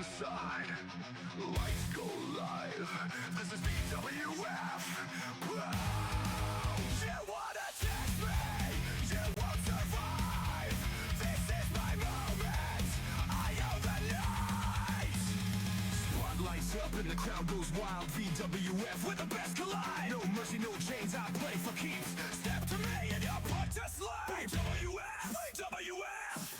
inside, lights go live. This is BWF. Whoa, you wanna test me? You won't survive. This is my moment. I own the night. Spotlights up and the crowd goes wild. VWF, where the best collide. No mercy, no chains, I play for keeps. Step to me and you're put to sleep. VWF, VWF.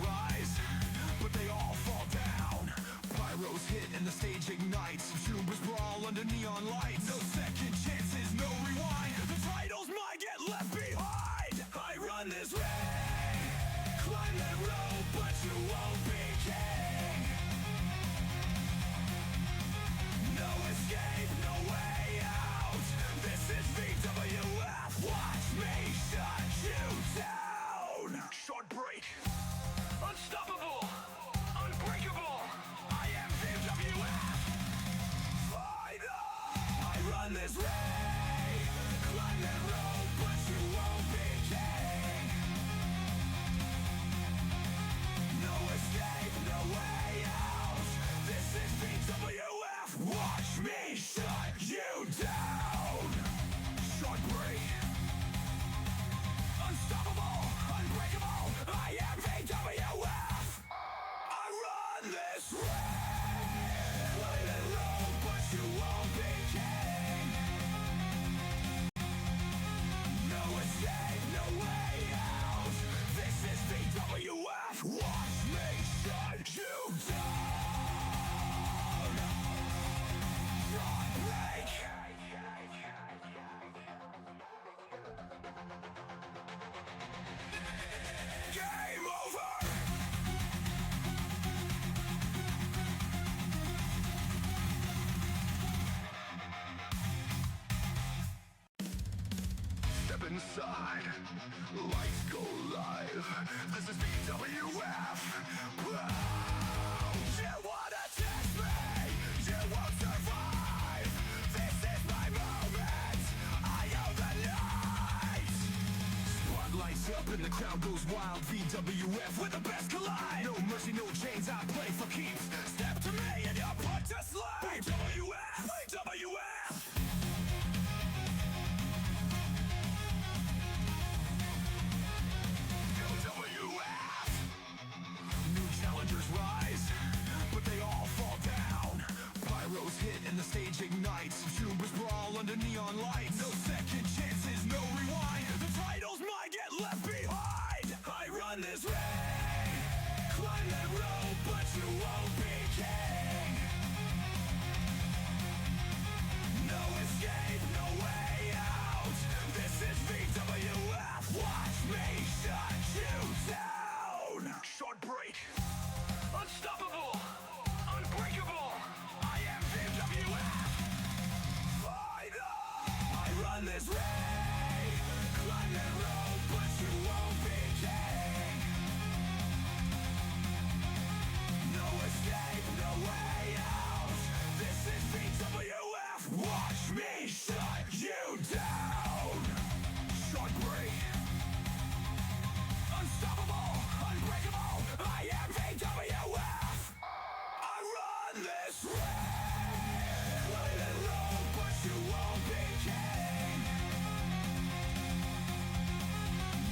Rise, but they all fall down. Pyros hit and the stage ignites. Troopers brawl under neon lights. No second chances, no rewind. The titles might get left behind. I run this ring, climb that rope, but you won't be king. No escape, no way out. This is VWF. Watch me shut you down. Short break. Unstoppable, unbreakable. I am VWF. I run this way, climb that rope, but you won't be king. No escape, no way out. This is VWF. Watch me shut you down. Short break. Unstoppable, unbreakable. I am VWF. I run this ring, climb that rope, but you won't be king. No escape, no way out. This is VWF. Watch me shut you down. Short break. Game over! Step inside, lights go live. This is BWF. Whoa, you wanna test me? You won't survive. This is my moment. I own the night. Spotlights up and the crowd goes wild. VWF, where the best collide. No mercy, no chains, I play for keeps. Step to me and you're put to sleep. VWF, VWF. New challengers rise, but they all fall down. Pyros hit and the stage ignites. Troopers brawl under neon lights. No second chances, no rewind. The titles might get left behind. I run this ring, climb that rope, but you won't be king. No escape, no way out. This is VWF. Watch me shut you down. Short break. Unstoppable, unbreakable. I am VWF. I run this ring, climb that rope, but you won't be king. No escape, no way out. This is VWF. Watch me shut you down. Short break. Unstoppable, unbreakable. I am VWF. I run this ring, climb that rope, but you won't be king.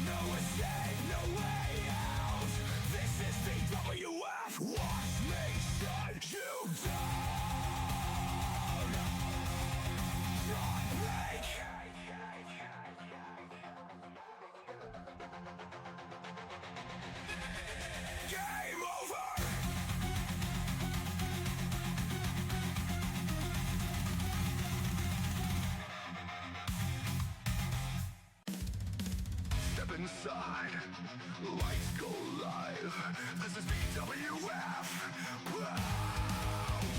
No escape, no way out. This is VWF. Watch me shut you down. Short break. Game over! Step inside, lights go live. This is VWF. Whoa,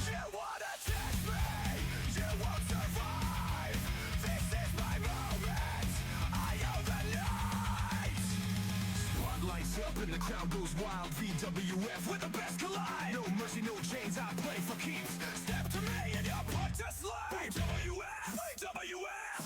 you wanna test me? You won't survive. This is my moment. I own the night. Spotlights up and the crowd goes wild. VWF, where the best collide. No mercy, no chains, I play for keeps. Step to me and you're put to sleep. VWF, VWF.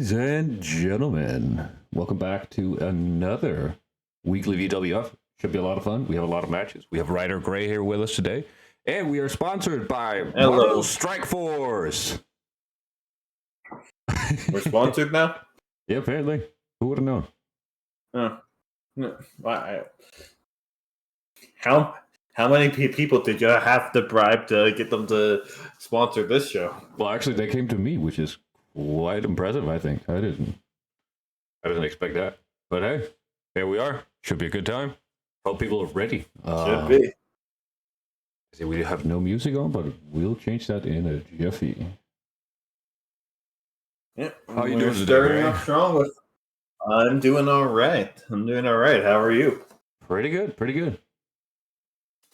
Ladies and gentlemen, welcome back to another weekly VWF. Should be a lot of fun. We have a lot of matches. We have Ryder Gray here with us today, and we are sponsored by Marvel Strike Force. We're sponsored now? Yeah, apparently. Who would have known? How many people did you have to bribe to get them to sponsor this show? Well, actually, they came to me, which is quite impressive, I think. I didn't expect that. But hey, here we are. Should be a good time. Hope people are ready. Should be. See, we have no music on, but we'll change that in a jiffy. Yeah, how you doing today, starting off strong with. I'm doing all right. How are you? Pretty good.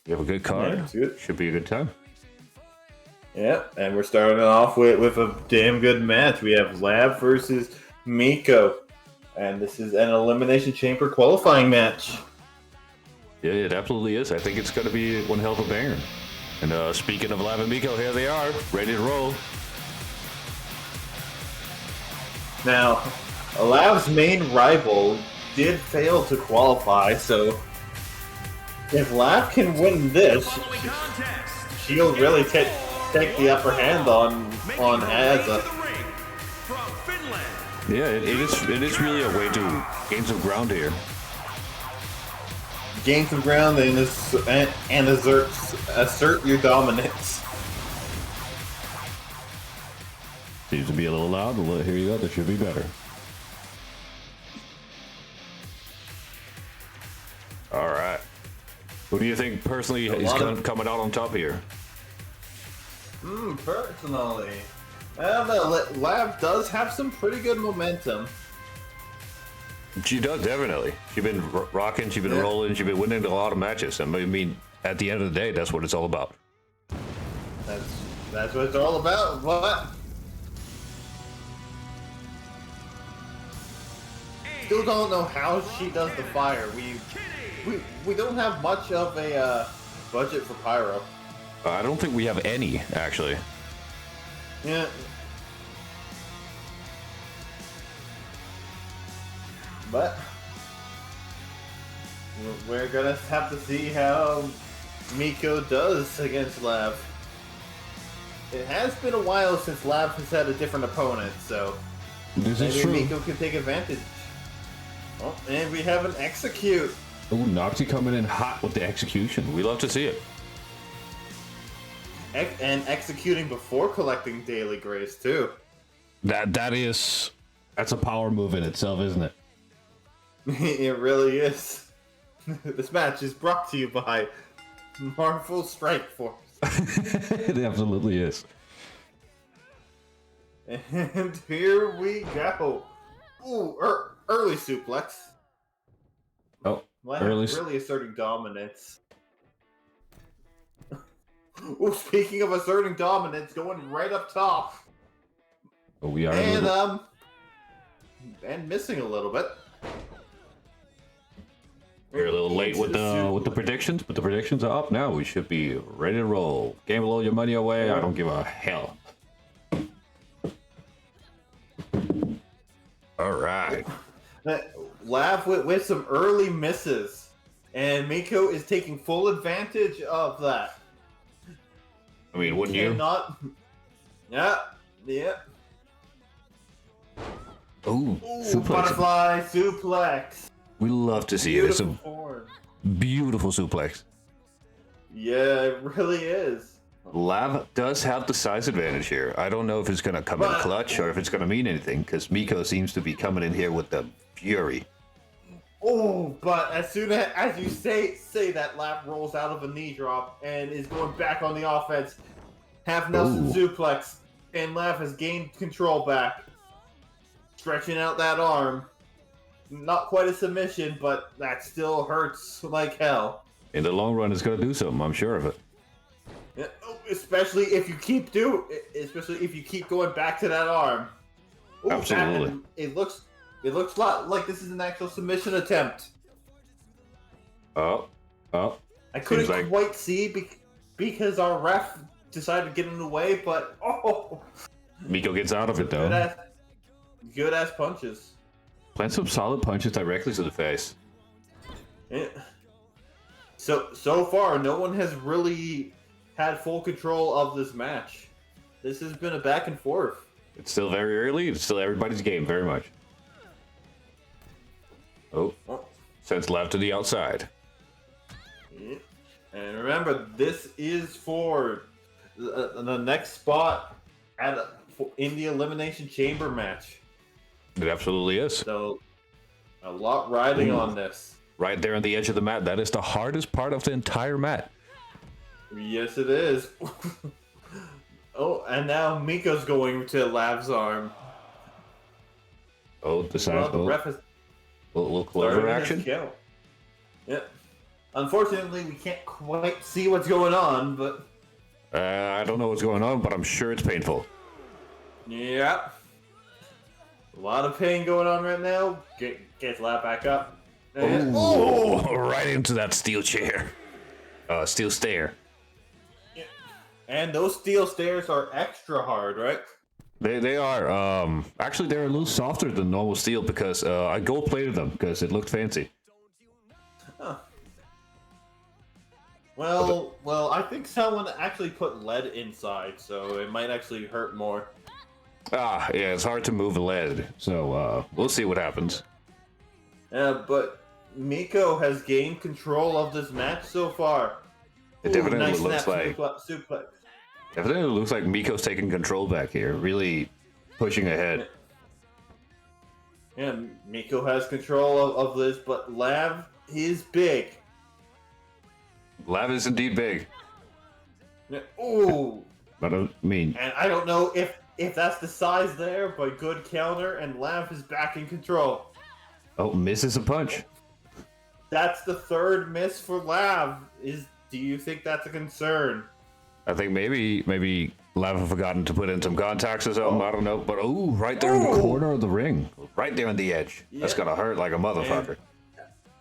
You have a good card. Yeah, good. Should be a good time. Yeah, and we're starting off with a damn good match. We have Lab versus Miko, and this is an Elimination Chamber qualifying match. Yeah, it absolutely is. I think it's going to be one hell of a banger. And speaking of Lab and Miko, here they are, ready to roll. Now, Lab's main rival did fail to qualify, so if Lab can win this, she'll really take the upper hand on Asa. Yeah, it is really a way to gain some ground here. Gain some ground and assert your dominance. Seems to be a little loud, but here you go. That should be better. All right. Who do you think personally is coming out on top here? Personally, Lab does have some pretty good momentum. She does, definitely. She's been rocking, she's been rolling, she's been winning a lot of matches. I mean, at the end of the day, that's what it's all about. That's what it's all about. What? Still don't know how she does the fire. We don't have much of a budget for pyro. I don't think we have any, actually. Yeah. But we're gonna have to see how Miko does against Lab. It has been a while since Lab has had a different opponent, so maybe Miko can take advantage. Oh, and we have an execute. Oh, Noxie coming in hot with the execution. We love to see it. And executing before collecting Daily Grace too. That's a power move in itself, isn't it? It really is. This match is brought to you by Marvel Strike Force. It absolutely is. And here we go. Ooh, early suplex. Oh, really asserting dominance. Ooh, speaking of asserting dominance, going right up top. Oh, we are. And missing a little bit. We're a little late with the predictions, but the predictions are up now. We should be ready to roll. Gamble all your money away. I don't give a hell. All right. Lab with some early misses, and Miko is taking full advantage of that. I mean, wouldn't you? Yeah. Ooh, suplex. Butterfly suplex. We love to see it. It's a beautiful suplex. Yeah, it really is. Lab does have the size advantage here. I don't know if it's going to come in clutch or if it's going to mean anything, because Miko seems to be coming in here with the fury. Oh, but as soon as you say that, Lab rolls out of a knee drop and is going back on the offense. Half Nelson suplex, and Lab has gained control back. Stretching out that arm. Not quite a submission, but that still hurts like hell. In the long run, it's going to do something. I'm sure of it. Yeah, especially if you keep going back to that arm. Ooh, absolutely. It looks a lot like this is an actual submission attempt. Oh. I couldn't quite see because our ref decided to get in the way, but Miko gets out of it though. good ass punches. Plant some solid punches directly to the face. Yeah. So far, no one has really had full control of this match. This has been a back and forth. It's still very early. It's still everybody's game, very much. Oh, sends Lav to the outside. Yeah. And remember, this is for the next spot in the Elimination Chamber match. It absolutely is. So, a lot riding on this. Right there on the edge of the mat. That is the hardest part of the entire mat. Yes, it is. Oh, and now Miko's going to Lav's arm. Oh, the side. The ref has A little clever started his action. count. Yep. Unfortunately, we can't quite see what's going on, but I don't know what's going on, but I'm sure it's painful. yeah. A lot of pain going on right now. Gets Lav back up. And, Oh, right into that steel chair. Steel stair. and those steel stairs are extra hard, right? They are. Actually, they're a little softer than normal steel because I gold plated them because it looked fancy. Huh. Well, I think someone actually put lead inside, so it might actually hurt more. Ah, yeah, it's hard to move a lead, so we'll see what happens. Yeah, but Miko has gained control of this match so far. It definitely nice looks snap like suplex. definitely looks like Miko's taking control back here, really pushing ahead. Yeah, Miko has control of this, but Lav is big. Lav is indeed big, Yeah, ooh, but I mean, and I don't know if that's the size there, but good counter, and Lav is back in control. oh, misses a punch. That's the third miss for Lav. Do you think that's a concern? I think maybe Lav have forgotten to put in some contacts or something. I don't know, but oh, right there in the corner of the ring, right there on the edge. That's Yeah. gonna hurt like a motherfucker.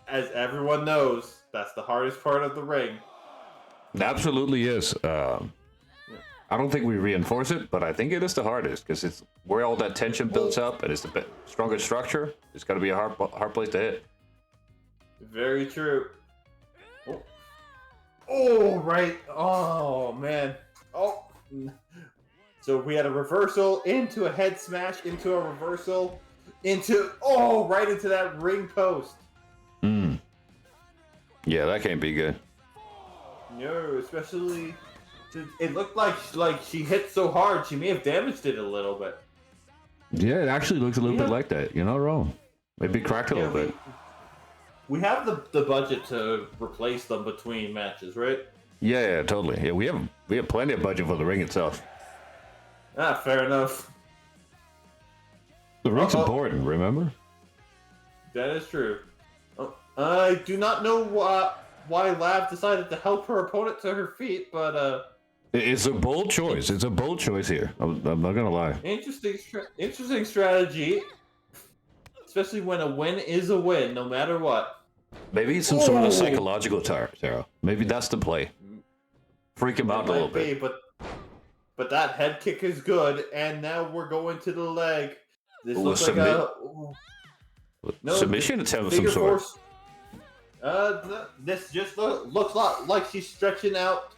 As everyone knows, that's the hardest part of the ring. It absolutely is. I don't think we reinforce it, but I think it is the hardest because it's where all that tension builds up, and it's the strongest structure. It's got to be a hard place to hit. Very true. Oh, right. Oh, man. Oh. So we had a reversal into a head smash, into a reversal, right into that ring post. Yeah, that can't be good. No, especially since it looked like she hit so hard, she may have damaged it a little bit. Yeah, it actually looks a little bit like that. You're not wrong. Maybe cracked a little bit. We have the budget to replace them between matches, right? Yeah, totally. Yeah, we have plenty of budget for the ring itself. Ah, fair enough. The ring's Uh-oh. important, remember? That is true. I do not know why Lav decided to help her opponent to her feet, but It's a bold choice. It's a bold choice here. I'm not gonna lie. interesting strategy. Especially when a win is a win, no matter what. Maybe it's some sort Oh. of psychological Sarah. Maybe that's the play. Freak him out a little Might be, bit. but that head kick is good, and now we're going to the leg. This Ooh, looks like no, Submission attempt of some figure sort. force. This just looks like she's stretching out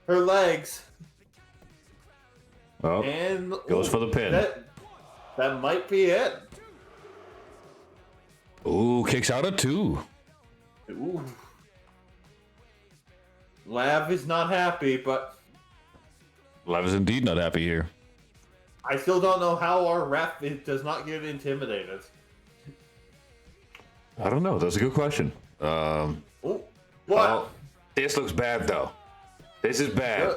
her legs, Oh, and goes for the pin. That might be it. Ooh, kicks out at 2. Ooh. Lav is not happy, but Lav is indeed not happy here. I still don't know how our ref does not get intimidated. I don't know. That's a good question. Oh, but Well, this looks bad though. This is bad.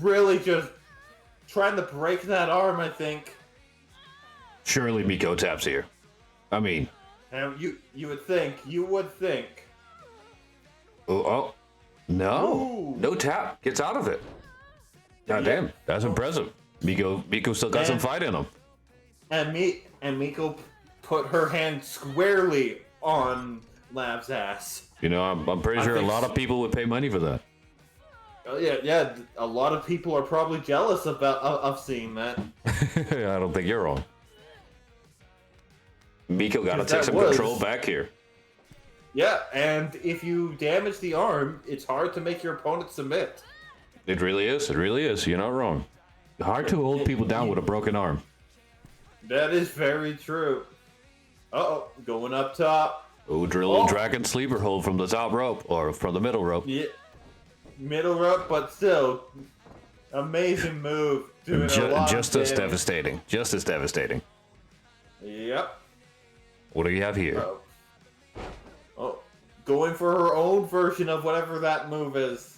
Really just trying to break that arm, I think. Surely Miko taps here. I mean, And you would think. oh, no, Ooh. no tap. Gets out of it. God damn, that's impressive. Miko still got some And- fight in him. And Miko put her hand squarely on Lav's ass. You know, I'm pretty I sure a think lot so. of people would pay money for that. Oh, yeah. A lot of people are probably jealous of seeing that. I don't think you're wrong. Miko got to Because take that some was- control back here. Yeah, and if you damage the arm, it's hard to make your opponent submit. It really is. It really is. You're not wrong. Hard to hold people down with a broken arm. That is very true. Uh-oh, going up top. Oh, drill dragon sleeper hold from the top rope or from the middle rope. Yeah, middle rope, but still, amazing move. Doing a lot Just of as damage. devastating. Just as devastating. Yep. What do you have here? Oh, going for her own version of whatever that move is.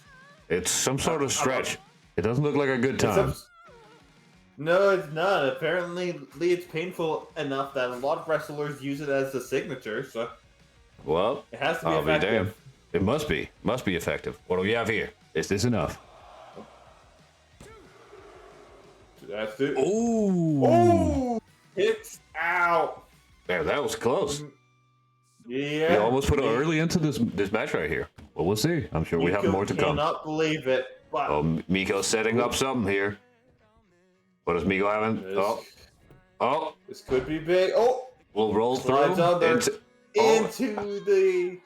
It's some sort of stretch. It doesn't look like a good It's time. No, it's not. Apparently, it's painful enough that a lot of wrestlers use it as a signature, so Well, it has to be I'll be effective. damned. It must be. Must be effective. What do we have here? Is this enough? That's it. Ooh. Oh, it's out. Man, that was close. Yeah. You almost put it early into this match right here. Well, we'll see. I'm sure we have more to come. Cannot believe it. But Oh, Miko's setting up something here. What is Miko having? Oh, this could be big. Oh, we'll roll through slides under into into the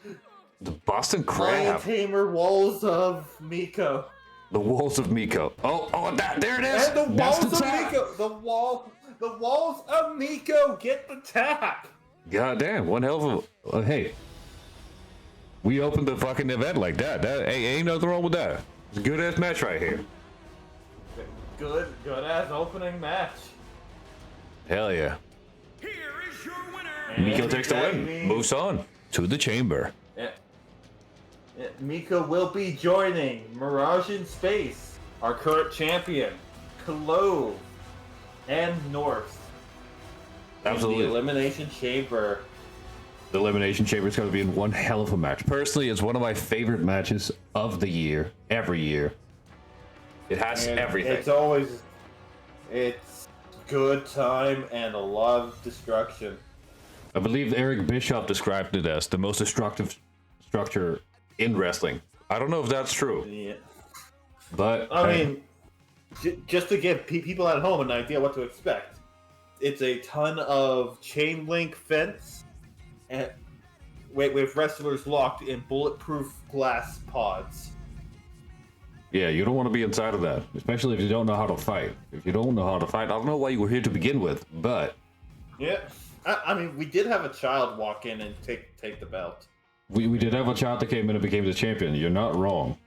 the Boston Lion Crab. Tamer walls of Miko. The walls of Miko. There it is. And the That's walls the of tap. Miko. The walls of Miko get the tap. God damn, one hell of a... hey. We opened the fucking event like that. Hey, ain't nothing wrong with that. It's a good-ass match right here. Good ass opening match. Hell yeah. Here is your winner. And Miko takes the that win. means- Moves on to the chamber. Yeah, Miko will be joining Mirage in Space, our current champion, Clove, and North. In Absolutely. the Elimination Chamber. The Elimination Chamber is going to be in one hell of a match. Personally, it's one of my favorite matches of the year, every year. It has And everything. it's good time and a lot of destruction. I believe Eric Bischoff described it as the most destructive structure in wrestling. I don't know if that's true, Yeah. but I hey, mean, just to give people at home an idea what to expect, it's a ton of chain link fence and with wrestlers locked in bulletproof glass pods. yeah, you don't want to be inside of that, especially if you don't know how to fight. If you don't know how to fight, I don't know why you were here to begin with, but Yeah, I mean, we did have a child walk in and take the belt. we did have a child that came in and became the champion. You're not wrong.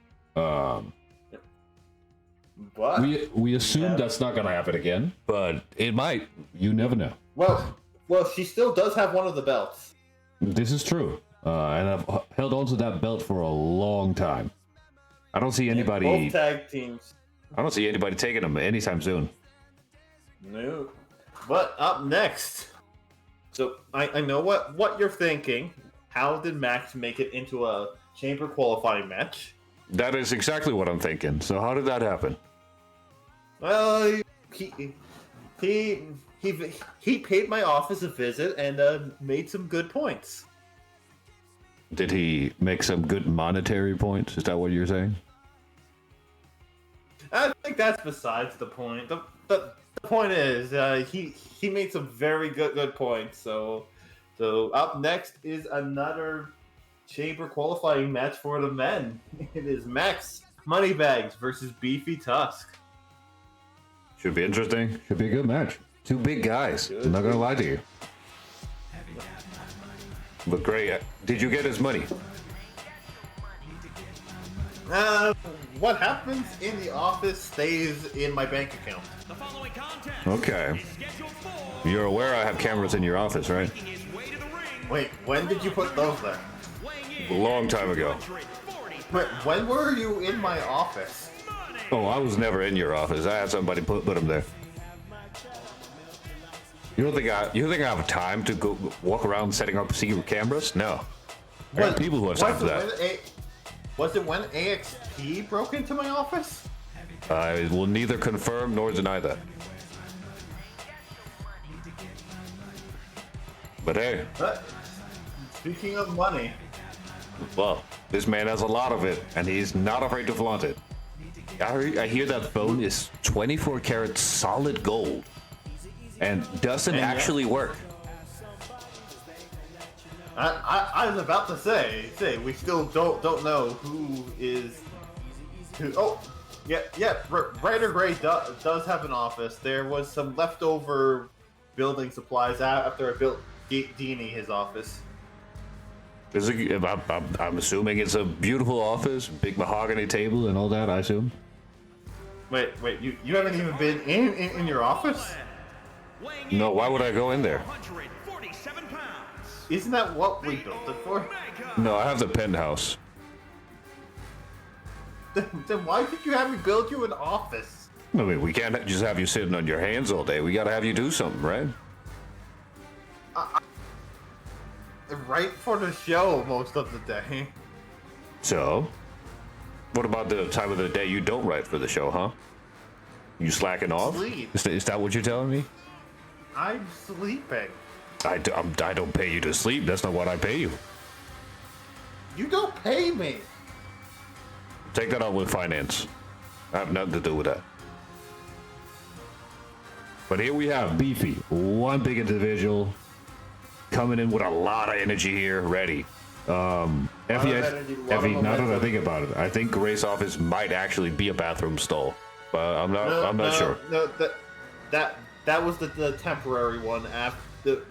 But We assume that's not going to happen again, but it might. You never know. well, she still does have one of the belts. This is true, and I've held on to that belt for a long time. I don't see anybody. Both tag teams. I don't see anybody taking them anytime soon. No. But up next. So I know what you're thinking. How did Max make it into a chamber qualifying match? That is exactly what I'm thinking. So how did that happen? Well, he paid my office a visit and made some good points. Did he make some good monetary points? Is that what you're saying? I think that's besides the point. The point is he made some very good points. So up next is another chamber qualifying match for the men. It is Max Moneybags versus Beefy Tusk. Should be interesting. Should be a good match. Two big guys. I'm not gonna lie to you. But great. Did you get his money? What happens in the office stays in my bank account. The following contest Okay. is scheduled for You're aware I have cameras in your office, right? making his way to the ring. Wait, when did you put those there? Weighing A in long time ago. 240 Wait, when were you in my office? money. Oh, I was never in your office. I had somebody put them there. You don't think I have time to go walk around setting up secret cameras? No. I got people who have time for that. Was it when AXP broke into my office? I will neither confirm nor deny that. But hey, But speaking of money, well, this man has a lot of it, and he's not afraid to flaunt it. I hear that phone is 24 karat solid gold, and doesn't And yeah. actually work. I was about to say we still don't know who is who. Oh, yeah. Ryder Gray does have an office. There was some leftover building supplies after I built Deanie his office. I'm assuming it's a beautiful office, big mahogany table and all that, I assume. Wait, you haven't even been in your office? No, why would I go in there? Isn't that what we built it for? No, I have the penthouse. Then why did you have me build you an office? I mean, we can't just have you sitting on your hands all day. We gotta have you do something, right? Right for the show most of the day. So, what about the time of the day you don't write for the show, huh? You slacking off? Sleep. Is that what you're telling me? I'm sleeping. I don't pay you to sleep. That's not what I pay you. You don't pay me. Take that out with finance. I have nothing to do with that. But here we have Beefy, one big individual, coming in with a lot of energy here, ready. Effie, now that I think about it, I think Gray's office might actually be a bathroom stall, but I'm not sure. No, that was the temporary one after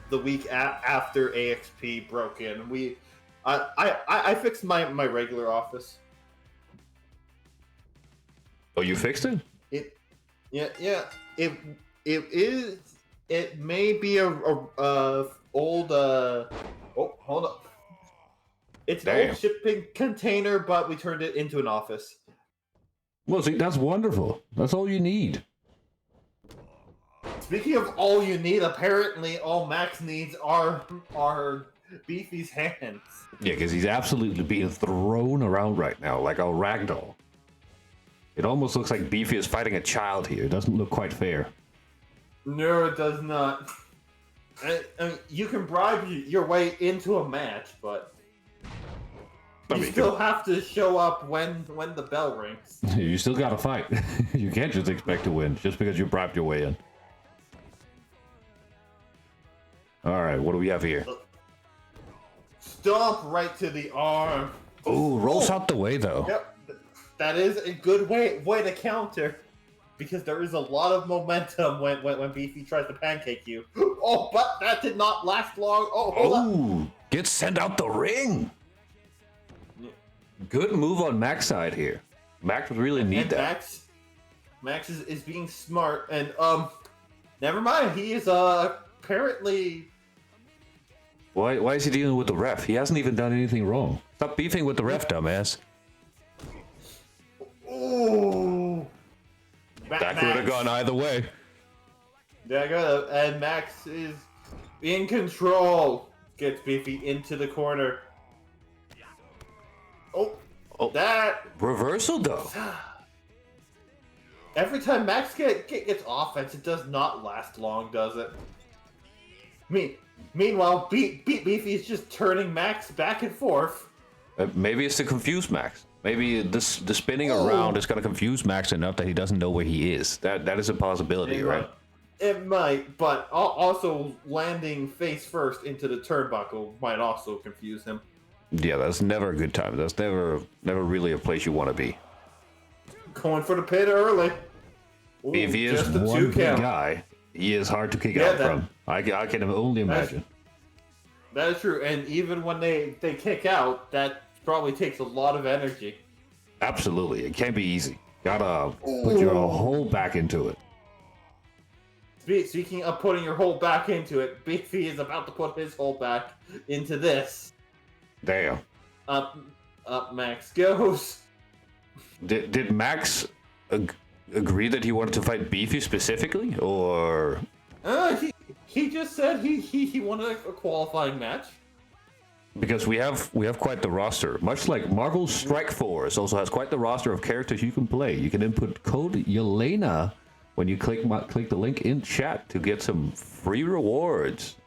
the week after AXP broke in. I fixed my regular office. Oh, you fixed it? It may be a old oh, hold up. It's an old shipping container, but we turned it into an office. Well, see, that's wonderful. That's all you need. Speaking of all you need, apparently all Max needs are Beefy's hands. Yeah, because he's absolutely being thrown around right now like a ragdoll. It almost looks like Beefy is fighting a child here. It doesn't look quite fair. No, it does not. I mean, you can bribe your way into a match, but you still have to show up when the bell rings. You still gotta fight. You can't just expect to win just because you bribed your way in. Alright, what do we have here? Stomp right to the arm. Oh, rolls out the way though. Yep, that is a good way to counter. Because there is a lot of momentum when Beefy tries to pancake you. Oh, but that did not last long. Oh, hold on. Get sent out the ring. Good move on Mac's side here. Mac would really need that. Max is being smart, and never mind. He is apparently. Why is he dealing with the ref? He hasn't even done anything wrong. Stop beefing with the ref, dumbass. Ooh. That could have gone either way. Yeah, and Max is in control. Gets Beefy into the corner. Oh, that reversal though. Every time Max gets offense, it does not last long, does it? Meanwhile, Beefy is just turning Max back and forth. Maybe it's to confuse Max. Maybe the spinning around is going to confuse Max enough that he doesn't know where he is. That is a possibility, right? It might, but also landing face first into the turnbuckle might also confuse him. Yeah, that's never a good time. That's never really a place you want to be. Going for the pin early. Ooh, if he is one big guy, he is hard to kick out from. I can only imagine. That is true, and even when they kick out, that probably takes a lot of energy. Absolutely, it can't be easy. Gotta put your whole back into it. Speaking of putting your whole back into it, Beefy is about to put his whole back into this. Damn. Up Max goes. Did Max agree that he wanted to fight Beefy specifically, or? He just said he wanted a qualifying match. Because we have quite the roster. Much like Marvel Strike Force also has quite the roster of characters you can play. You can input code Yelena when you click the link in chat to get some free rewards.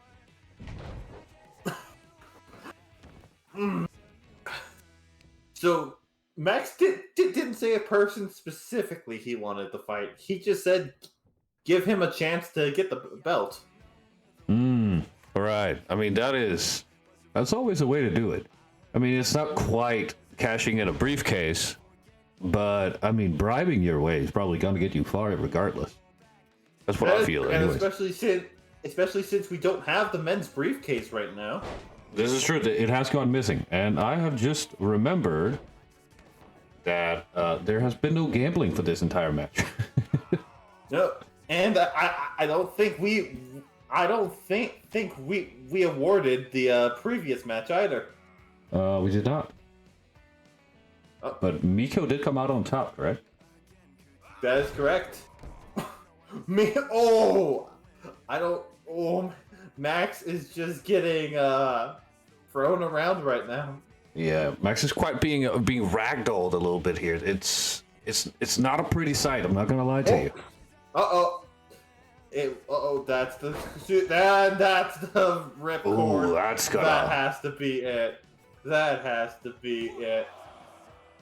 So Max didn't say a person specifically he wanted to fight. He just said give him a chance to get the belt. All right. I mean, that is That's always a way to do it. I mean, it's not quite cashing in a briefcase, but I mean, bribing your way is probably going to get you far regardless. That's what I feel, and anyways. especially since we don't have the men's briefcase right now. This is true. It has gone missing, and I have just remembered that there has been no gambling for this entire match. No, and I don't think we awarded the previous match either. We did not. But Miko did come out on top, correct? That is correct. Max is just getting thrown around right now. Yeah, Max is quite being ragdolled a little bit here. It's not a pretty sight. I'm not gonna lie to you. That's the ripcord. Ooh, that's gonna. That has to be it. That has to be it.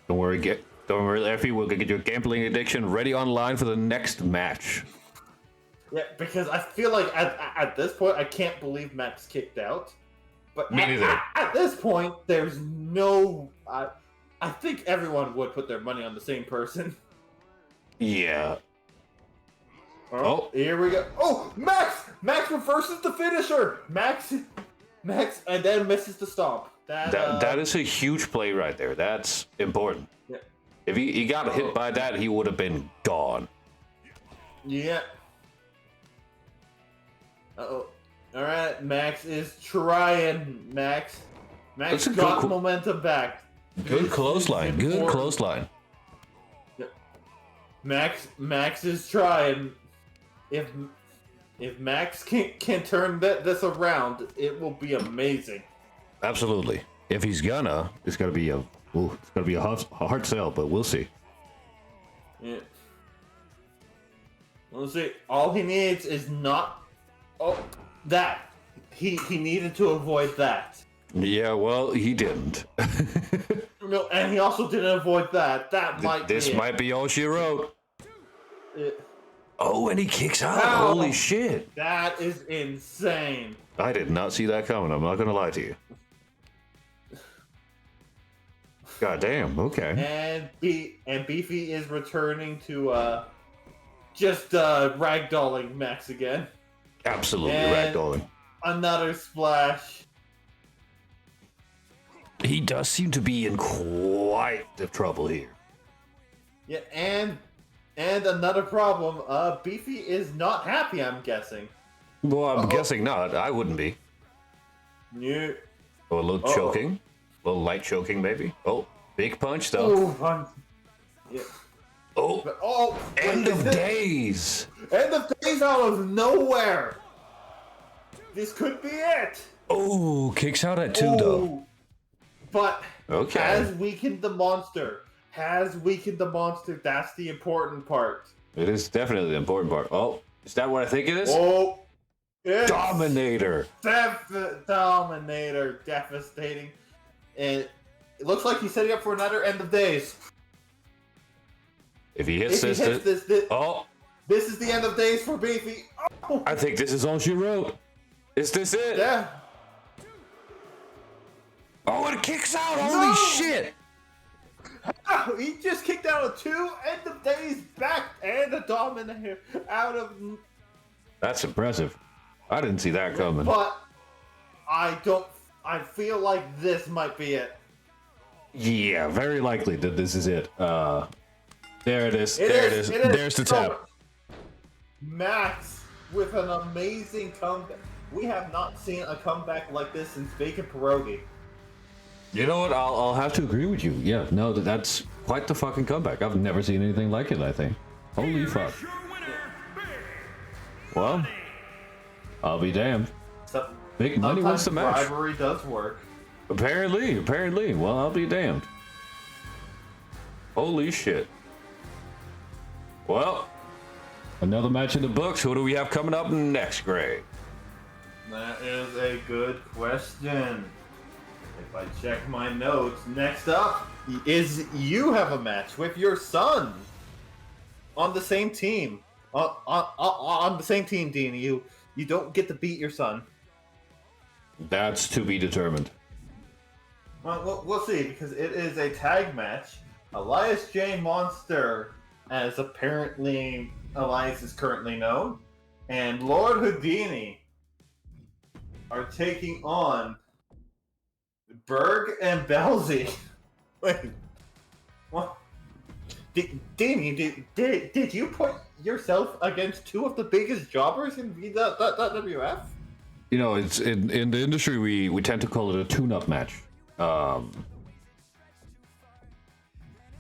Don't worry, Effie. We'll get your gambling addiction ready online for the next match. Yeah, because I feel like at this point I can't believe Max kicked out. But Me neither. At this point, there's no. I think everyone would put their money on the same person. Yeah. Oh, here we go. Oh, Max! Max reverses the finisher. Max, and then misses the stomp. That is a huge play right there. That's important. Yeah. If he got hit by that, he would have been gone. Yeah. All right, Max is trying. Max That's a got good momentum back. Good clothesline. Good clothesline. Max is trying. If Max can turn this around, it will be amazing. Absolutely. If he's gonna, it's gonna be a hard sell, but we'll see. Yeah. We'll see. All he needs is not. Oh, that. He needed to avoid that. Yeah, well, he didn't. No, and he also didn't avoid that. This might be all she wrote. Oh, and he kicks out. Ow. Holy shit. That is insane. I did not see that coming. I'm not going to lie to you. God damn. Okay. And Beefy is returning to just ragdolling Max again. Absolutely And ragdolling. Another splash. He does seem to be in quite the trouble here. Yeah, and another problem. Beefy is not happy, I'm guessing. Well, I'm guessing not. I wouldn't be. Yeah. Oh, a little choking. A little light choking, maybe. Oh, big punch, though. Yeah. Oh, end of days. End of days out of nowhere. This could be it. Oh, kicks out at 2, though. But Okay. has weakened the monster. That's the important part. It is definitely the important part. Oh, is that what I think it is? Oh, it's Dominator. Dominator, devastating. And it looks like he's setting up for another end of days. If he hits If he hits this, this is the end of days for Beefy. Oh, I think this is all she wrote. Is this it? yeah. Oh, it kicks out. No! Holy shit. Oh, he just kicked out of 2 end of days back and a Dominator out of. That's impressive. I didn't see that coming. But I feel like this might be it. Yeah, very likely that this is it. There it is. It There is. it is. There's the tap. Max with an amazing comeback. We have not seen a comeback like this since Bacon Pierogi. You know what? I'll have to agree with you. Yeah, no, that's quite the fucking comeback. I've never seen anything like it, I think. Holy fuck. Well, I'll be damned. So, Big money wins the match. Bribery does work. Apparently. Well, I'll be damned. Holy shit. Well, another match in the books. Who do we have coming up next, Gray? That is a good question. If I check my notes, next up is you have a match with your son on the same team. On the same team, Dean. You don't get to beat your son. That's to be determined. Well, we'll see, because it is a tag match. Elias J. Monster, as apparently Elias is currently known, and Lord Houdini are taking on Berg and Belzy. Wait, what? Danny, did you put yourself against two of the biggest jobbers in WWF? You know, it's in the industry we tend to call it a tune-up match.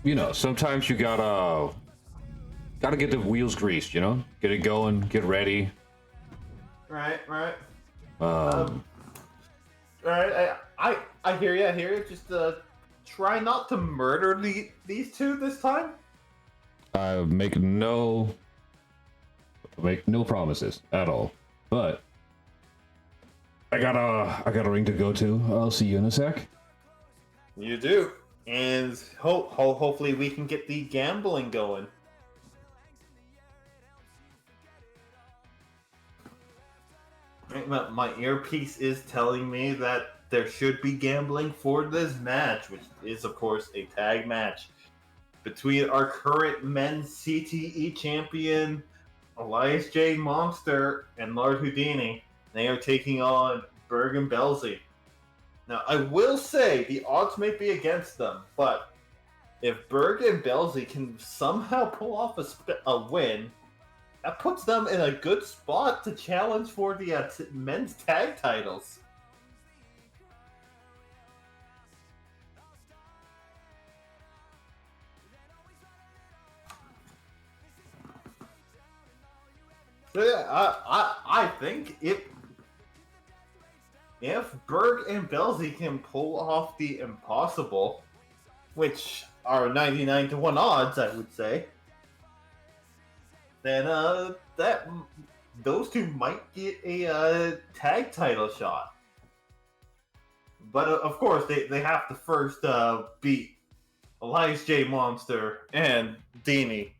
You know, sometimes you gotta get the wheels greased. You know, get it going, get ready. Right. Um, Right. I hear you. I hear you. Just try not to murder these two this time. I make no promises at all, but I got a ring to go to. I'll see you in a sec. You do, and hopefully we can get the gambling going. My earpiece is telling me that there should be gambling for this match, which is of course a tag match between our current men's CTE champion Elias J. Monster and Lord Houdini. They are taking on Berg and Belzy. Now, I will say the odds may be against them, but if Berg and Belzy can somehow pull off a win, that puts them in a good spot to challenge for the men's tag titles. So yeah, I think if Berg and Belzy can pull off the impossible, which are 99-1 odds, I would say, then those two might get a tag title shot. But of course, they have to first beat Elias J. Monster and Dini,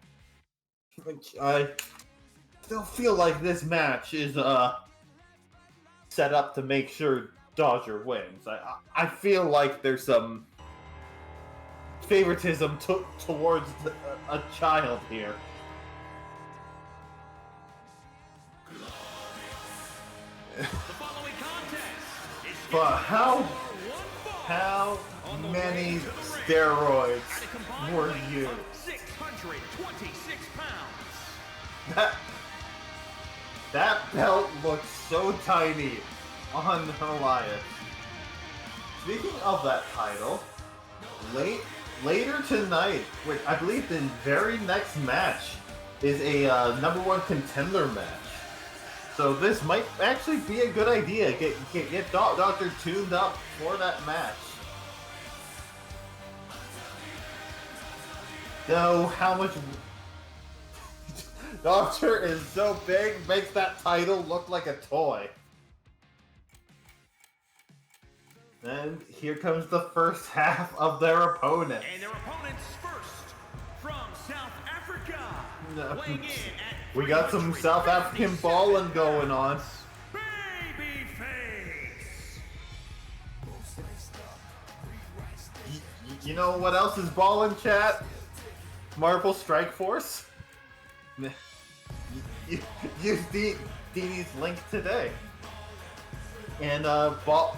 which I still feel like this match is set up to make sure Dodger wins. I feel like there's some favoritism towards a child here. But how many steroids were used? 626 pounds. That belt looks so tiny on Elias. Speaking of that title, later tonight, which I believe the very next match is a #1 contender match. So this might actually be a good idea. Get Doctor tuned up for that match. Though how much Doctor is so big makes that title look like a toy. And here comes the first half of their opponent. And their opponents first from South Africa. Weighing in at We got some South African ballin' going on. Babyface. You know what else is ballin', chat? Marvel Strike Force? Use Dini's link today. And ball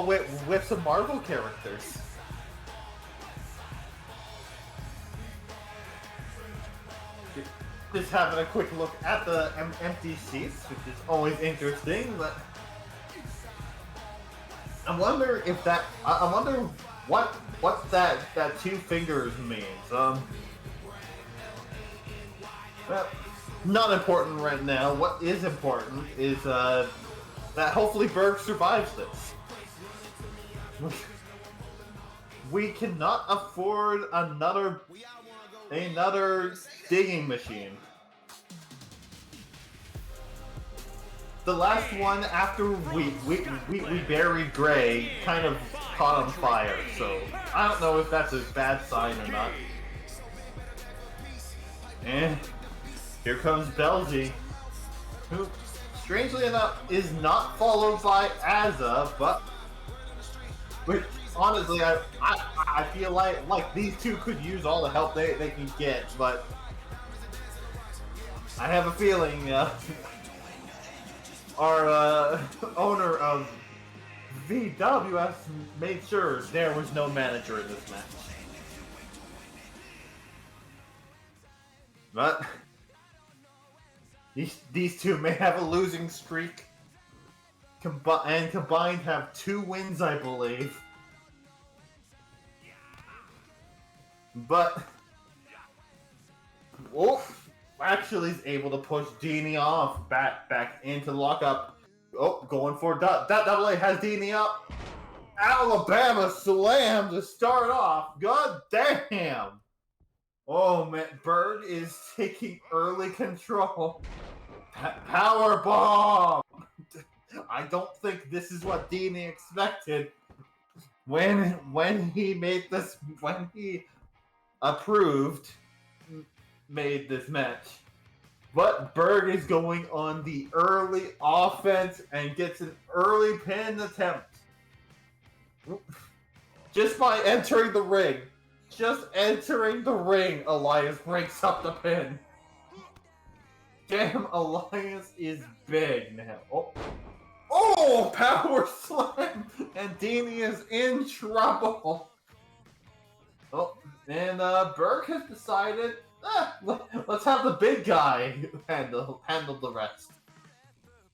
with some Marvel characters. Just having a quick look at the empty seats, which is always interesting. But I wonder if that. I wonder what that two fingers means. Well, not important right now. What is important is that hopefully Berg survives this. We cannot afford another digging machine. The last one after we buried Gray kind of caught on fire, so I don't know if that's a bad sign or not. And here comes Belzy, who, strangely enough, is not followed by Azza, but honestly, I feel like these two could use all the help they can get, but I have a feeling our owner of VWS made sure there was no manager in this match. But these two may have a losing streak, and combined have 2 wins, I believe. But Wolf actually is able to push Deanie off back into lockup. Oh, going for Double A has Deanie up. Alabama slam to start off. God damn. Oh man, Berg is taking early control. Power bomb. I don't think this is what Deanie expected when he made this match. But Berg is going on the early offense and gets an early pin attempt. Just by entering the ring. Just entering the ring, Elias breaks up the pin. Damn, Elias is big now. Oh, power slam! And Deanie is in trouble. Oh, and Berg has decided, let's have the big guy handle the rest.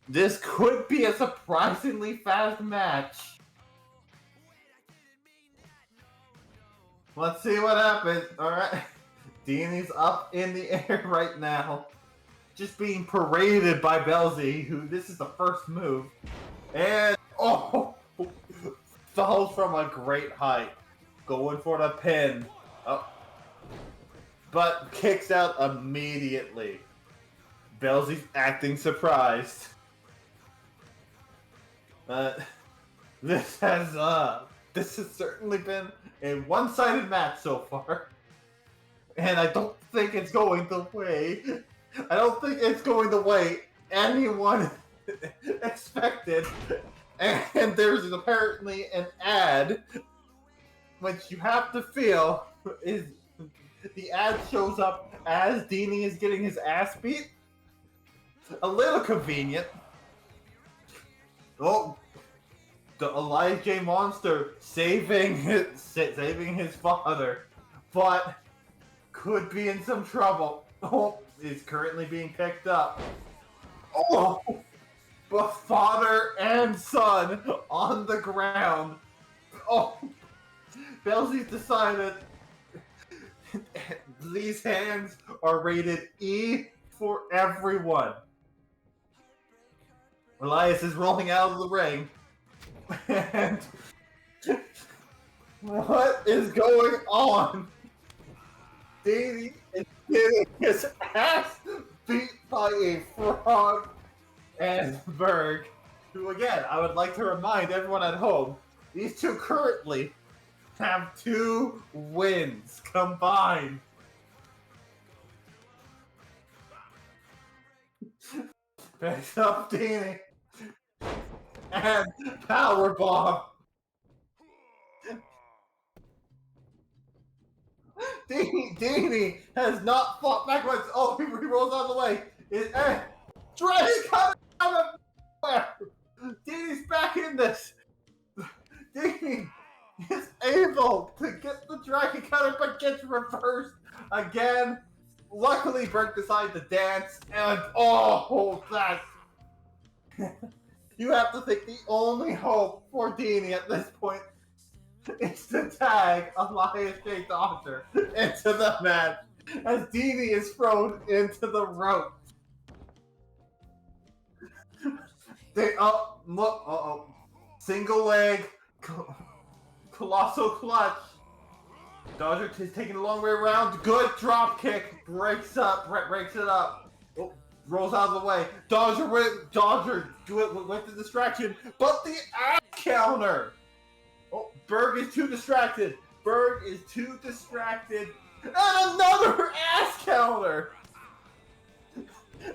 This could be a surprisingly fast match. Let's see what happens. Alright. Deanie's up in the air right now. Just being paraded by Belzy, who this is the first move. And, falls from a great height. Going for the pin. Oh. But kicks out immediately. Belzy's acting surprised. This has certainly been a one-sided match so far. And I don't think it's going the way anyone expected. And there's apparently an ad, which you have to feel is the ad shows up as Deanie is getting his ass beat. A little convenient. Oh, the Elias J. Monster saving his father, but could be in some trouble. Oh, is currently being picked up. Oh, but father and son on the ground. Oh, Belzy's decided these hands are rated E for everyone. Elias is rolling out of the ring. And what is going on? Deanie is getting his ass beat by a frog and Berg, who again, I would like to remind everyone at home, these two currently have 2 wins combined. Picks up Deanie. And powerbomb. Deanie has not fought backwards. Oh, he rolls out of the way. Dragon Cutter out of nowhere. Deanie's back in this. Deanie is able to get the Dragon Cutter, but gets reversed again. Luckily, Berg decided to dance, and that's... You have to think the only hope for Deanie at this point is to tag Elias J. Dodger into the match as Deanie is thrown into the rope. Single leg, colossal clutch. Dodger is taking a long way around. Good drop kick. Breaks it up. Oh, rolls out of the way. Dodger with the distraction, but the ass counter. Oh, Berg is too distracted. And another ass counter.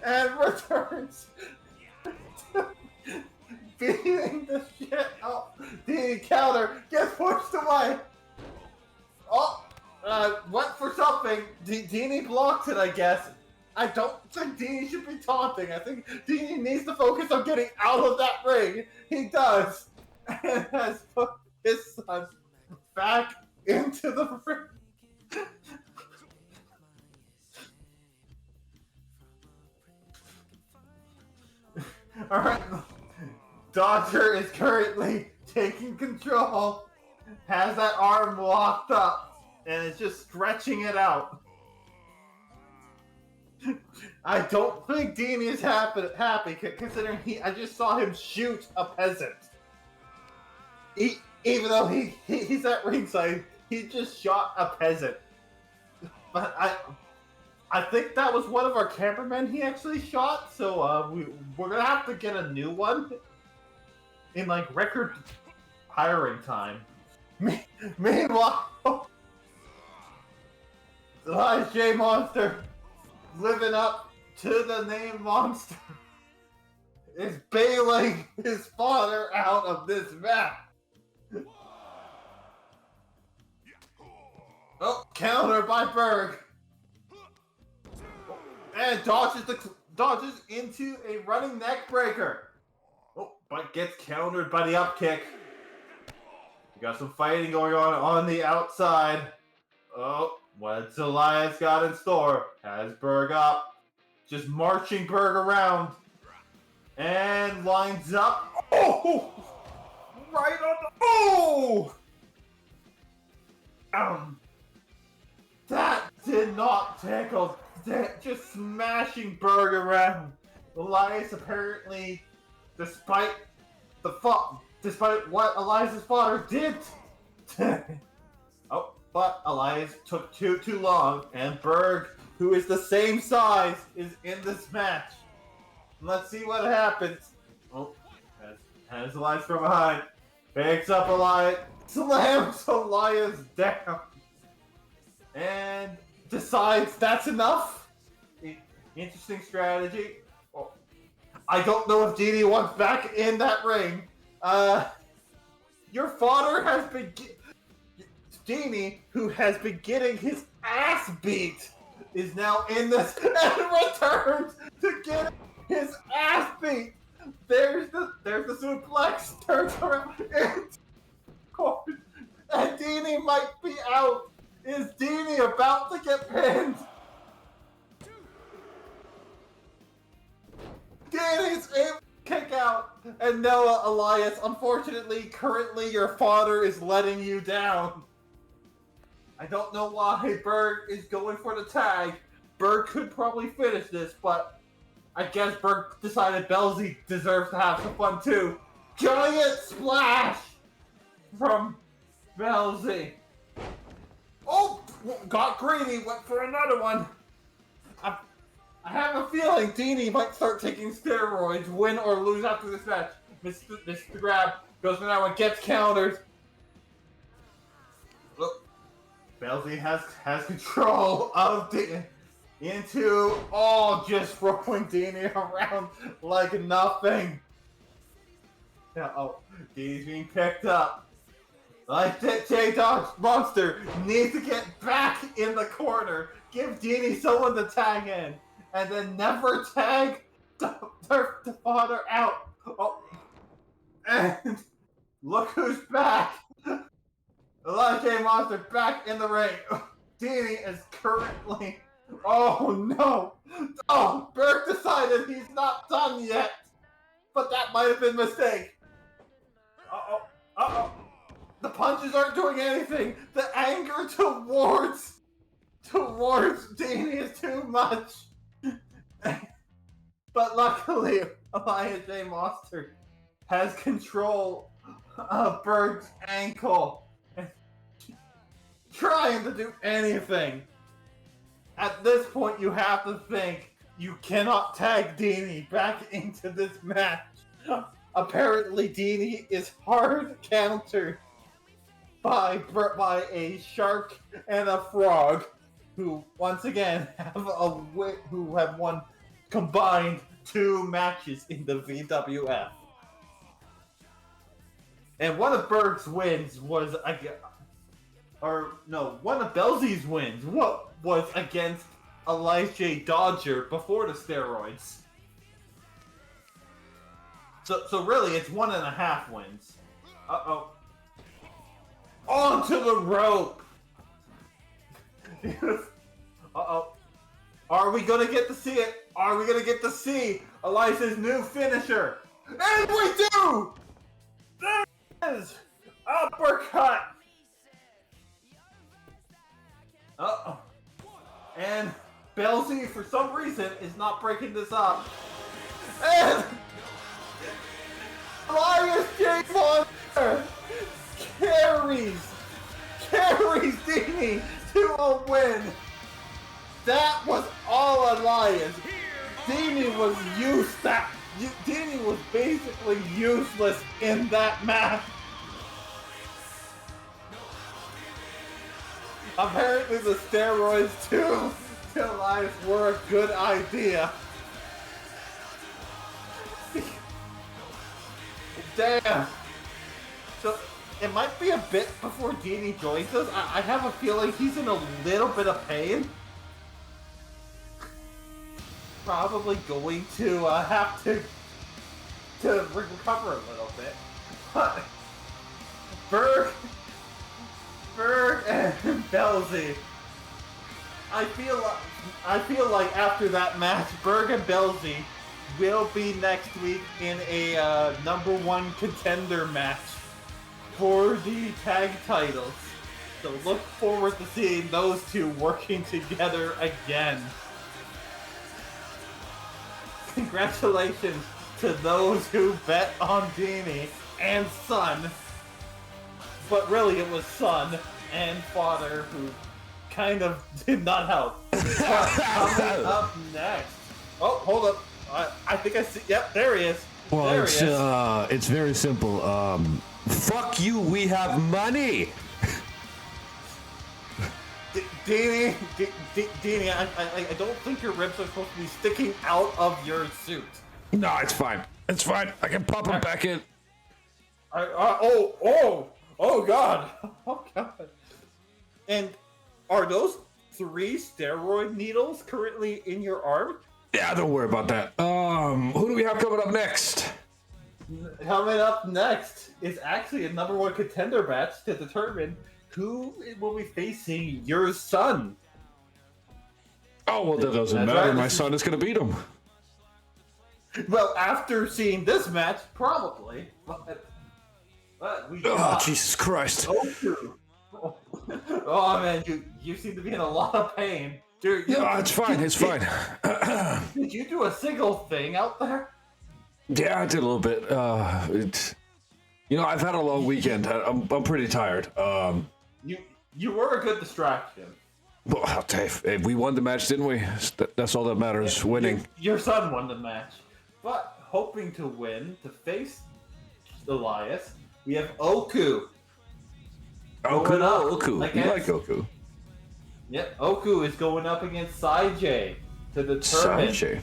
And returns. Beating the shit out. Deanie Dini counter gets pushed away. Oh, went for something. Dini blocked it, I guess. I don't think Dini should be taunting. I think Dini needs to focus on getting out of that ring. He does. And has put his son back into the ring. Alright. Dodger is currently taking control. Has that arm locked up. And is just stretching it out. I don't think Dini is happy considering I just saw him shoot a peasant. Even though he's at ringside, he just shot a peasant. But I think that was one of our cameramen he actually shot, so we're gonna have to get a new one in like record hiring time. Meanwhile, Elias J. Monster, living up to the name Monster, is bailing his father out of this match. Oh, counter by Berg. And dodges into a running neck breaker. Oh, but gets countered by the up kick. We got some fighting going on the outside. Oh, what's Elias got in store? Has Berg up. Just marching Berg around. And lines up. Oh! Right on the... Oh! That did not tickle. Just smashing Berg around. Elias apparently, despite what Elias's father did. Oh, but Elias took too long, and Berg, who is the same size, is in this match. Let's see what happens. Oh, has Elias from behind. Picks up Elias, slams Elias down, and decides that's enough. Interesting strategy. Oh, I don't know if Dini wants back in that ring. Your father has been... Dini, who has been getting his ass beat, is now in this and returns to get his ass beat. There's the suplex, turns around, and Dini might be out. Is Dini about to get pinned? Dini's able to kick out, and Noah Elias, unfortunately, currently your father is letting you down. I don't know why Berg is going for the tag. Berg could probably finish this, but I guess Berg decided Belzy deserves to have some fun too. Giant splash from Belzy. Oh, got greedy, went for another one. I have a feeling Dini might start taking steroids, win or lose after this match. Mr. Grab goes for that one, gets countered. Look, Belzy has control of Dini into just throwing Dini around like nothing. Yeah, Dini's being picked up. Like J-Dog Monster needs to get back in the corner. Give Dini someone to tag in. And then never tag the father out. Oh. And look who's back. Elias J. Monster back in the ring. Dini is currently... Oh no. Oh, Berg decided he's not done yet. But that might have been a mistake. Uh-oh. The punches aren't doing anything. The anger towards Dini is too much. But luckily, Elias J. Monster has control of Berg's ankle and trying to do anything. At this point, you have to think you cannot tag Dini back into this match. Apparently, Dini is hard countered by a shark and a frog, who once again have won combined 2 matches in the VWF. And one of Berg's wins was one of Belzy's wins was against Elias J. Dodger before the steroids. So really, it's 1.5 wins. Uh-oh. Onto the rope! Uh-oh. Are we gonna get to see it? Are we gonna get to see Elias's new finisher? And we do! There it is! Uppercut! Uh-oh. And Belzy, for some reason, is not breaking this up. And Elias J. Monster carries Dini to a win. That was all Elias. Dini was basically useless in that match. Apparently the steroids to Elias were a good idea. Damn. So it might be a bit before Dini joins us. I have a feeling he's in a little bit of pain. Probably going to have to recover a little bit. But Berg and Belzy. I feel like after that match, Berg and Belzy will be next week in a #1 contender match for the tag titles. So look forward to seeing those two working together again. Congratulations to those who bet on Dini and Son. But really it was son and father who kind of did not help. Coming up next. Oh, hold up. I think I see. Yep, there he is. Well, there it's very simple. Fuck you, we have money! Dini, I don't think your ribs are supposed to be sticking out of your suit. No, it's fine. It's fine. I can pop them back in. Oh God! Oh God! And are those 3 steroid needles currently in your arm? Yeah, don't worry about that. Who do we have coming up next? Coming up next is actually a #1 contender match to determine who will be facing your son. Oh, well, that doesn't matter. Right. My son is going to beat him. Well, after seeing this match, probably. But we got Jesus Christ. Oh, man, you seem to be in a lot of pain. Dude, it's fine. It's fine. Did you do a single thing out there? Yeah, I did a little bit. I've had a long weekend. I'm pretty tired. You were a good distraction. Well, I'll tell you, we won the match, didn't we? That's all that matters, winning. Your son won the match. But hoping to win, to face Elias, we have Oku. Oku. You like Oku. Yep, Oku is going up against Sai-J to determine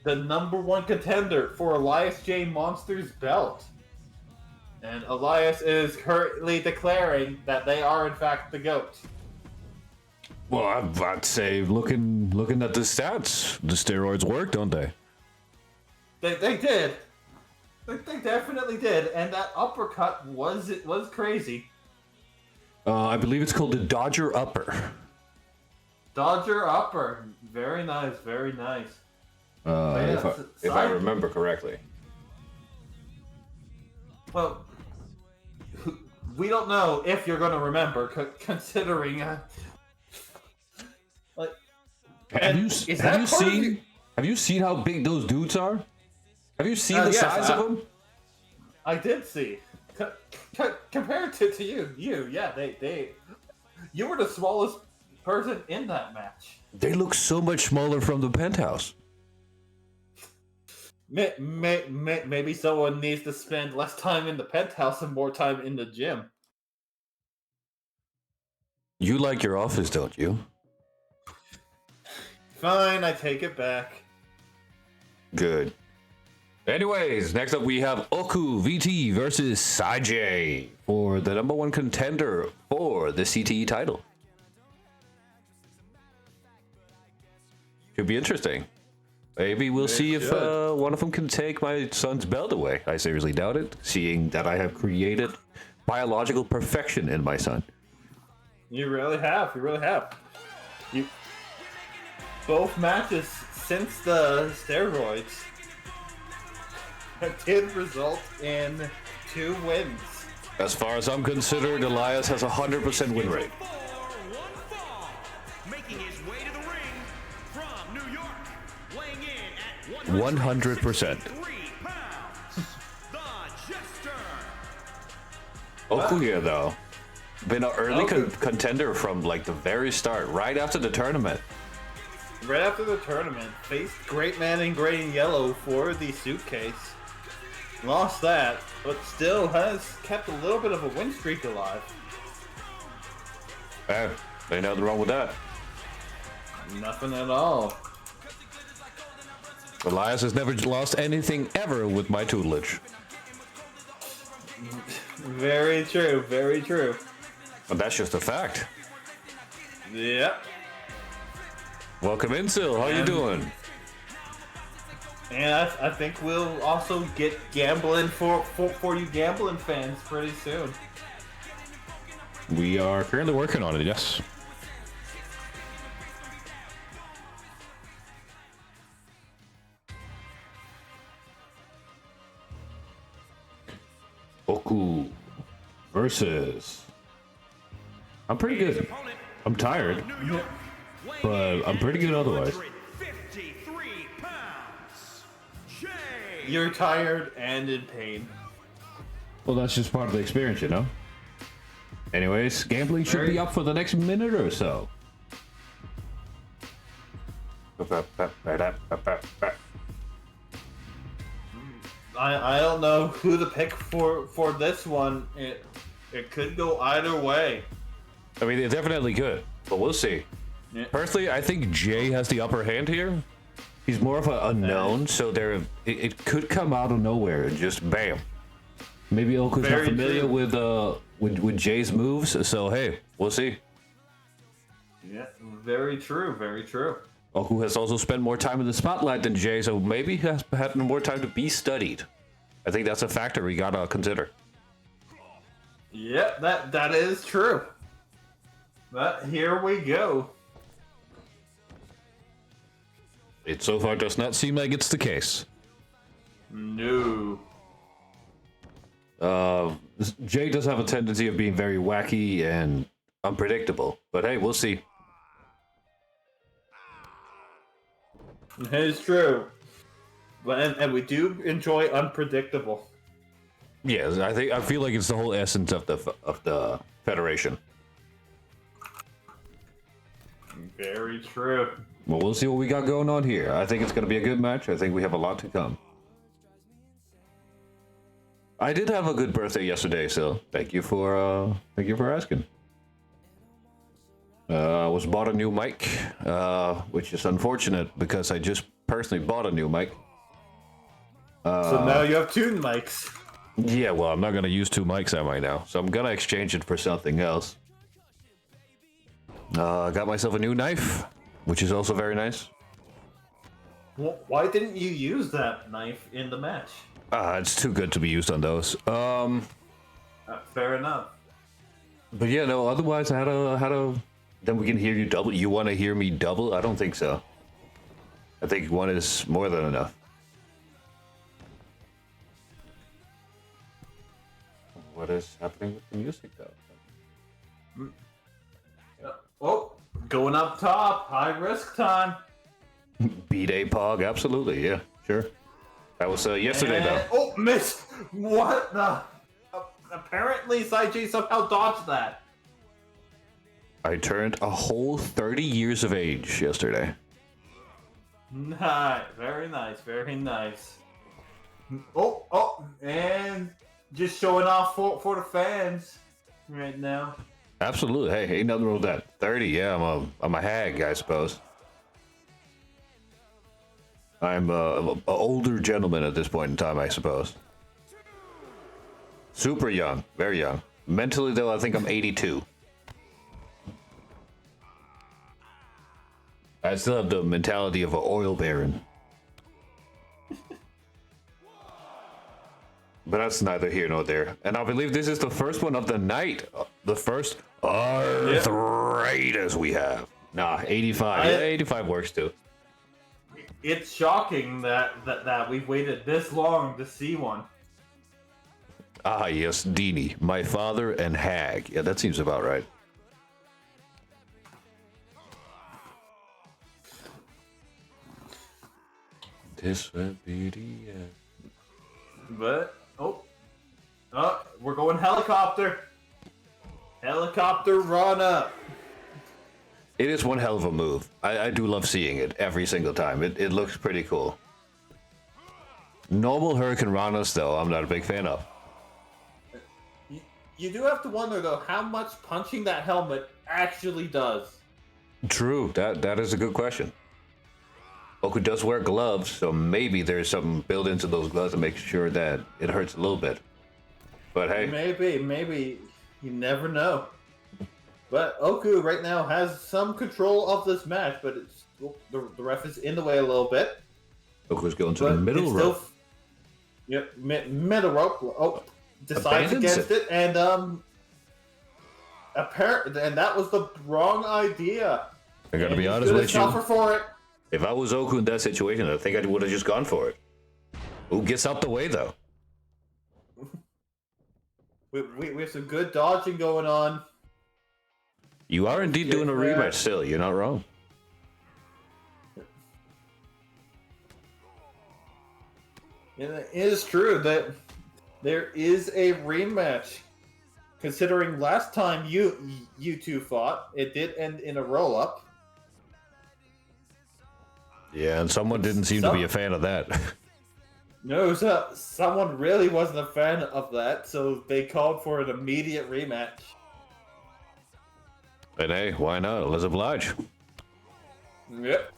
the #1 contender for Elias J. Monster's belt. And Elias is currently declaring that they are in fact the GOAT. Well, I'd say looking at the stats, the steroids work, don't they? They did. They definitely did, and that uppercut was crazy. I believe it's called the Dodger Upper. Dodger Upper, very nice, very nice. If I remember correctly. Well, we don't know if you're going to remember, considering. Have you seen how big those dudes are? Have you seen the size of them? I did see. Compared to you, you were the smallest person in that match. They look so much smaller from the penthouse. Maybe someone needs to spend less time in the penthouse and more time in the gym. You like your office, don't you? Fine, I take it back. Good. Anyways, next up we have Oku VT versus Sajay for the #1 contender for the CTE title. Should be interesting. Maybe we'll see if one of them can take my son's belt away. I seriously doubt it, seeing that I have created biological perfection in my son. You really have. You really have. Both matches since the steroids did result in 2 wins. As far as I'm considered, Elias has a 100% win rate. Making his way to the ring from New York, weighing in at 100%. 3 pounds, the Jester. Okuya, though, been an early contender from like the very start, right after the tournament. Right after the tournament, faced Great Man in Gray and Yellow for the suitcase. Lost that, but still has kept a little bit of a win streak alive. Hey, ain't nothing wrong with that. Nothing at all. Elias has never lost anything ever with my tutelage. Very true, very true. And that's just a fact. Yep. Welcome in, Sil. How you doing? And I think we'll also get gambling for you gambling fans pretty soon. We are currently working on it, yes. Oku versus... I'm pretty good. I'm tired, but I'm pretty good otherwise. 53 pounds, Jay. You're tired and in pain. Well, that's just part of the experience, you know? Anyways, gambling should be up for the next minute or so. I don't know who to pick for this one. It could go either way. I mean, it definitely could, but we'll see. Yeah. Personally, I think Jay has the upper hand here. He's more of an unknown, so it could come out of nowhere and just bam. Maybe Oku's not familiar with Jay's moves, so hey, we'll see. Yeah, very true, very true. Oku has also spent more time in the spotlight than Jay, so maybe he has had more time to be studied. I think that's a factor we gotta consider. Yeah, that is true. But here we go. It so far does not seem like it's the case. No. Jay does have a tendency of being very wacky and unpredictable, but hey, we'll see. It's true. But and we do enjoy unpredictable. Yes, I feel like it's the whole essence of the Federation. Very true. Well, we'll see what we got going on here. I think it's going to be a good match. I think we have a lot to come. I did have a good birthday yesterday, so thank you for asking. I was bought a new mic, which is unfortunate because I just personally bought a new mic. So now you have 2 mics. Yeah, well, I'm not going to use 2 mics, am I now? So I'm going to exchange it for something else. I got myself a new knife, which is also very nice. Well, why didn't you use that knife in the match? It's too good to be used on those. Fair enough. But yeah, no, otherwise I had a... Then we can hear you double. You want to hear me double? I don't think so. I think one is more than enough. What is happening with the music, though? Oh, going up top. High risk time. B-Day Pog, absolutely, yeah, sure. That was yesterday, And, though. oh, miss! What the? Apparently, Saiji somehow dodged that. I turned a whole 30 years of age yesterday. Nice, very nice, very nice. Oh, and just showing off for the fans right now. Absolutely. Hey, ain't nothing wrong with that. 30, yeah, I'm a hag, I suppose. I'm a older gentleman at this point in time, I suppose. Super young, very young. Mentally, though, I think I'm 82. I still have the mentality of an oil baron. But that's neither here nor there. And I believe this is the first one of the night. The first arthritis we have. Nah, 85. Yeah, 85 works too. It's shocking that we've waited this long to see one. Ah, yes, Dini, my father and Hag. Yeah, that seems about right. This will be the end. But we're going helicopter. Helicopter run up. It is one hell of a move. I do love seeing it every single time. It looks pretty cool. Normal Hurricane Ranas, though, I'm not a big fan of. You do have to wonder though how much punching that helmet actually does. True, that is a good question. Oku does wear gloves, so maybe there's something built into those gloves to make sure that it hurts a little bit. But hey, maybe you never know. But Oku right now has some control of this match, but it's the ref is in the way a little bit. Oku's going to the middle rope. Yep, middle rope. Oh, decides Abandons against it, and and that was the wrong idea. I gotta be honest with you. Suffer for it. If I was Oku in that situation, I think I would have just gone for it. Who gets out the way, though? We have some good dodging going on. You are indeed doing a rematch still. You're not wrong. It is true that there is a rematch. Considering last time you two fought, it did end in a roll-up. Yeah, and someone didn't seem to be a fan of that. No, someone really wasn't a fan of that, so they called for an immediate rematch. And hey, why not? Let's oblige. Yep.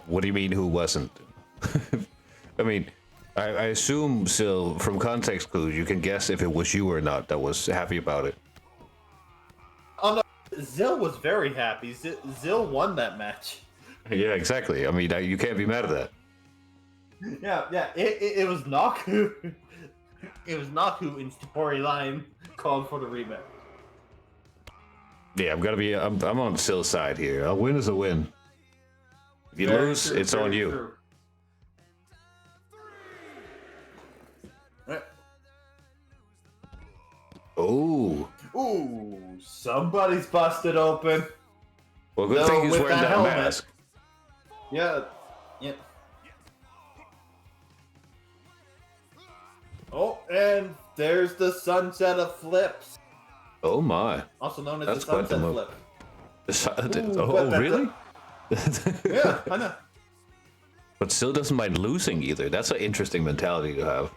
What do you mean, who wasn't? I mean, I assume, Sil, from context clues, you can guess if it was you or not that was happy about it. Oh no, Zill was very happy. Zill won that match. Yeah, exactly. I mean, you can't be mad at that. Yeah. It was Naku. It was Naku in storyline called for the rematch. Yeah, I'm on Sil's side here. A win is a win. If you Very lose, true, it's on very you. true. Oh. Ooh, somebody's busted open. Well, good No, thing he's with wearing that that helmet. mask. Yeah. Oh, and there's the sunset of flips, Oh my. also known as That's the quite the sunset move. flip. Oh, but that's really? Yeah, I know. But still doesn't mind losing either. That's an interesting mentality to have.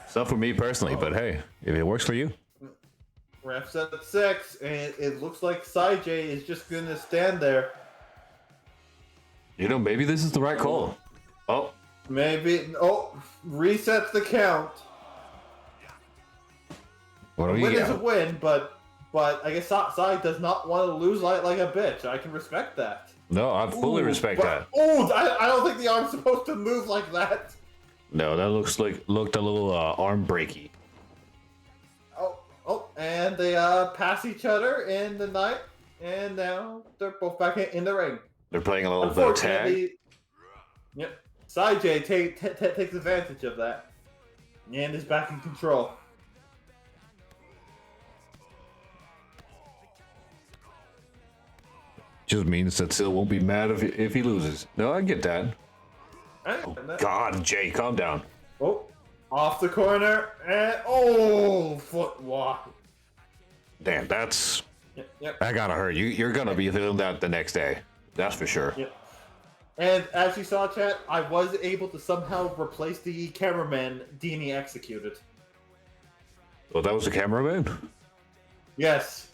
It's not for me personally, but hey, if it works for you. Ref's at 6, and it looks like Sai is just going to stand there. You know, maybe this is the right call. Oh, Maybe. Oh, resets the count. what A do we win is a got? win, but I guess Sai does not want to lose like a bitch. I can respect that. No, I fully respect that. Oh, I don't think the arm's supposed to move like that. No, that looked a little arm breaky. Oh, and they pass each other in the night, and now they're both back in the ring. They're playing a little bit of tag. Unfortunately, yep, Sai takes advantage of that, and is back in control. Just means that Sil won't be mad if he loses. No, I get that. God, Jay, calm down. Oh, off the corner, and foot walk. Damn, that's Yep. that gotta hurt. You're gonna be feeling that the next day. That's for sure. Yep. And as you saw, chat, I was able to somehow replace the cameraman Dini executed. Well, that was the cameraman. Yes,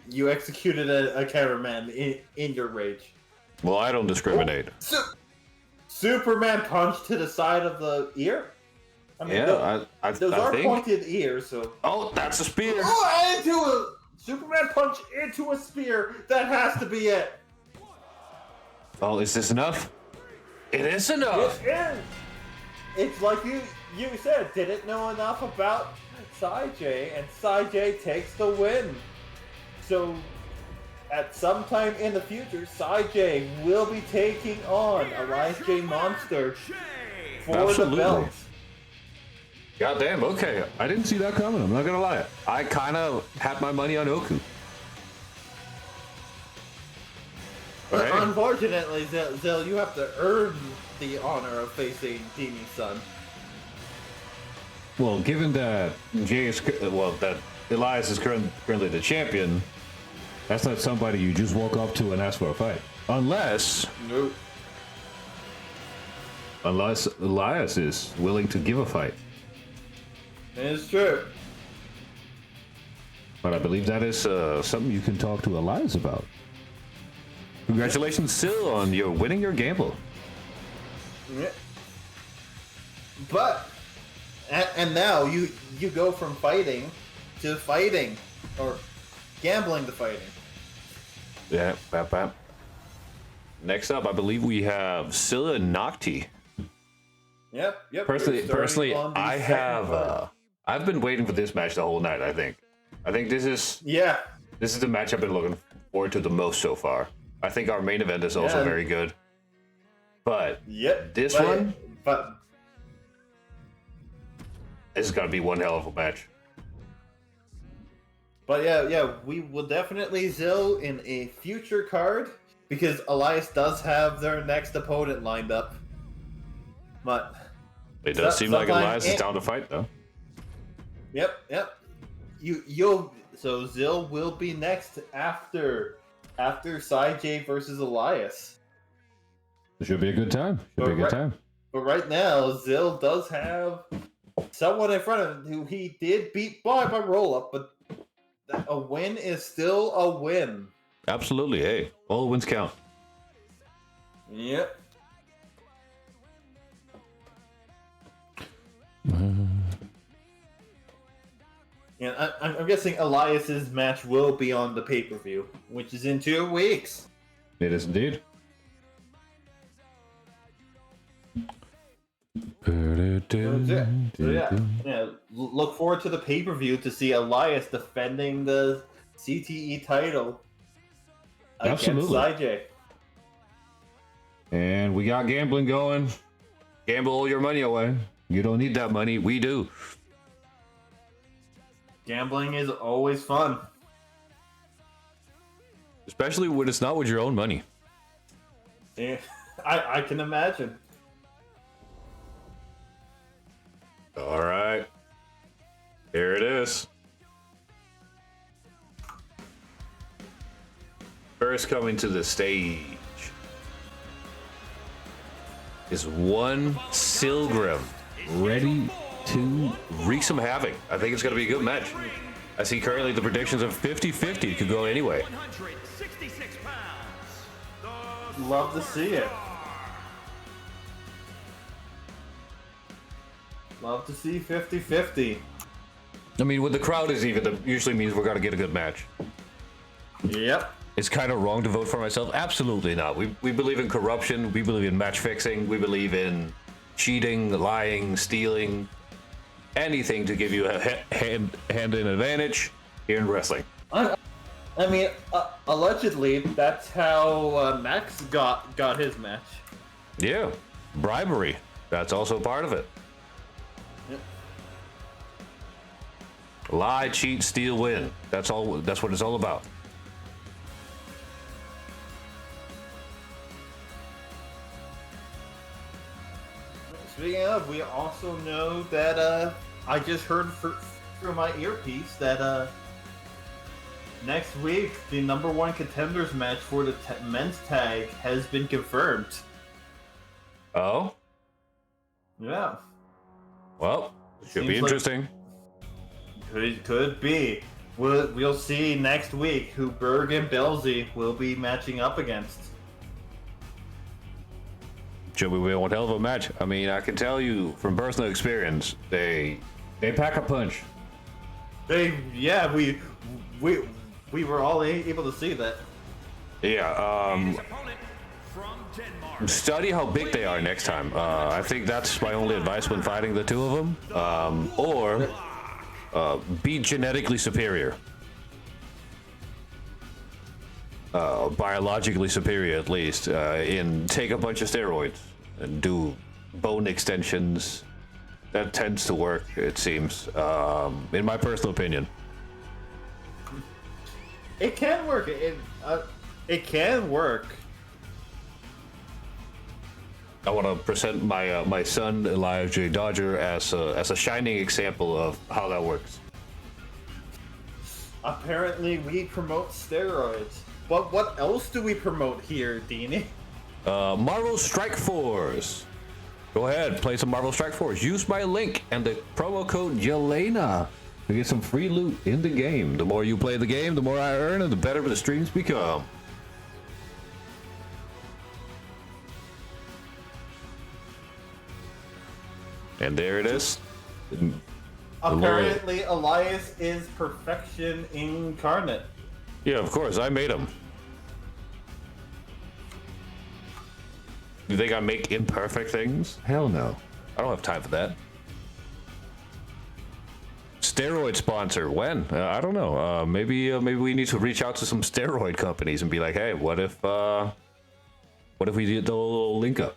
you executed a cameraman in your rage. Well, I don't discriminate. Superman punch to the side of the ear. I mean, Yeah, those I are think. pointed ears, so. Oh, that's a spear. Oh, into a Superman punch into a spear. That has to be it. Oh, is this enough? It is enough. It is. It's like you said. Didn't know enough about Sai-J, and Sai-J takes the win. So, at some time in the future, Sai-J will be taking on Elias J. Monster for Absolutely. the belt. Goddamn. Okay, I didn't see that coming. I'm not gonna lie. I kind of had my money on Oku. But Hey. unfortunately, Zell, you have to earn the honor of facing Demi's son. Well, given that that Elias is currently the champion, that's not somebody you just walk up to and ask for a fight. Unless Nope. Elias is willing to give a fight. It's true. But I believe that is something you can talk to Elias about. Congratulations, still on your winning your gamble. Yeah. But and now you go from fighting to fighting, or gambling to fighting. Yeah, bap bap. Next up, I believe we have Scylla and Nocti. Yep. Personally, We're starting on the I second have. fight. I've been waiting for this match the whole night. I think this is Yeah. the match I've been looking forward to the most so far. I think our main event is also Yeah. very good. But Yep. This but, one? But it's got to be one hell of a match. But yeah, we will definitely Zill in a future card because Elias does have their next opponent lined up. But It does seem like sometime Elias is in- down to fight, though. yep. So Zill will be next after Sai-J versus Elias. It should be a good time. Should be a good time. But right now, Zill does have someone in front of him who he did beat by roll up, but a win is still a win. Absolutely. Hey, all wins count. Yep. Yeah, I'm guessing Elias's match will be on the pay-per-view, which is in 2 weeks. It is indeed. So yeah, look forward to the pay-per-view to see Elias defending the CTE title against Absolutely. Sai-J. And we got gambling going. Gamble all your money away. You don't need that money. We do. Gambling is always fun. Especially when it's not with your own money. Yeah, I can imagine. All right. Here it is. First coming to the stage is one Silgrim, ready to wreak some havoc. I think it's going to be a good match. I see currently the predictions of 50-50. It could go anyway. 166 pounds. Love to see it. Love to see 50-50. I mean, with the crowd is even, that usually means we're going to get a good match. Yep. It's kind of wrong to vote for myself. Absolutely not. We believe in corruption. We believe in match fixing. We believe in cheating, lying, stealing, anything to give you a hand in advantage here in wrestling. I mean, allegedly, that's how Max got his match. Yeah, bribery. That's also part of it. Yep. Lie, cheat, steal, win. That's all. That's what it's all about. Speaking of, we also know that I just heard through my earpiece that next week the #1 contenders match for the men's tag has been confirmed. Oh, Yeah. well, should be Seems like- interesting. Could be. We'll see next week who Berg and Belzy will be matching up against. Should we be one hell of a match? I mean, I can tell you from personal experience, they pack a punch. We were all able to see that. Yeah. Study how big they are next time. I think that's my only advice when fighting the two of them. Or be genetically superior. Biologically superior, at least. Take a bunch of steroids and do bone extensions. That tends to work, it seems, in my personal opinion. It can work. It can work. I want to present my son Elias J. Dodger as a shining example of how that works. Apparently, we promote steroids. But what else do we promote here, Deanie? Marvel Strike Force. Go ahead, play some Marvel Strike Force. Use my link and the promo code Jelena to get some free loot in the game. The more you play the game, the more I earn, and the better the streams become. And there it is. Apparently, Elias is perfection incarnate. Yeah, of course, I made him. You think I make imperfect things? Hell no. I don't have time for that. Steroid sponsor, when? I don't know. Maybe we need to reach out to some steroid companies and be like, hey, what if we did the little link up?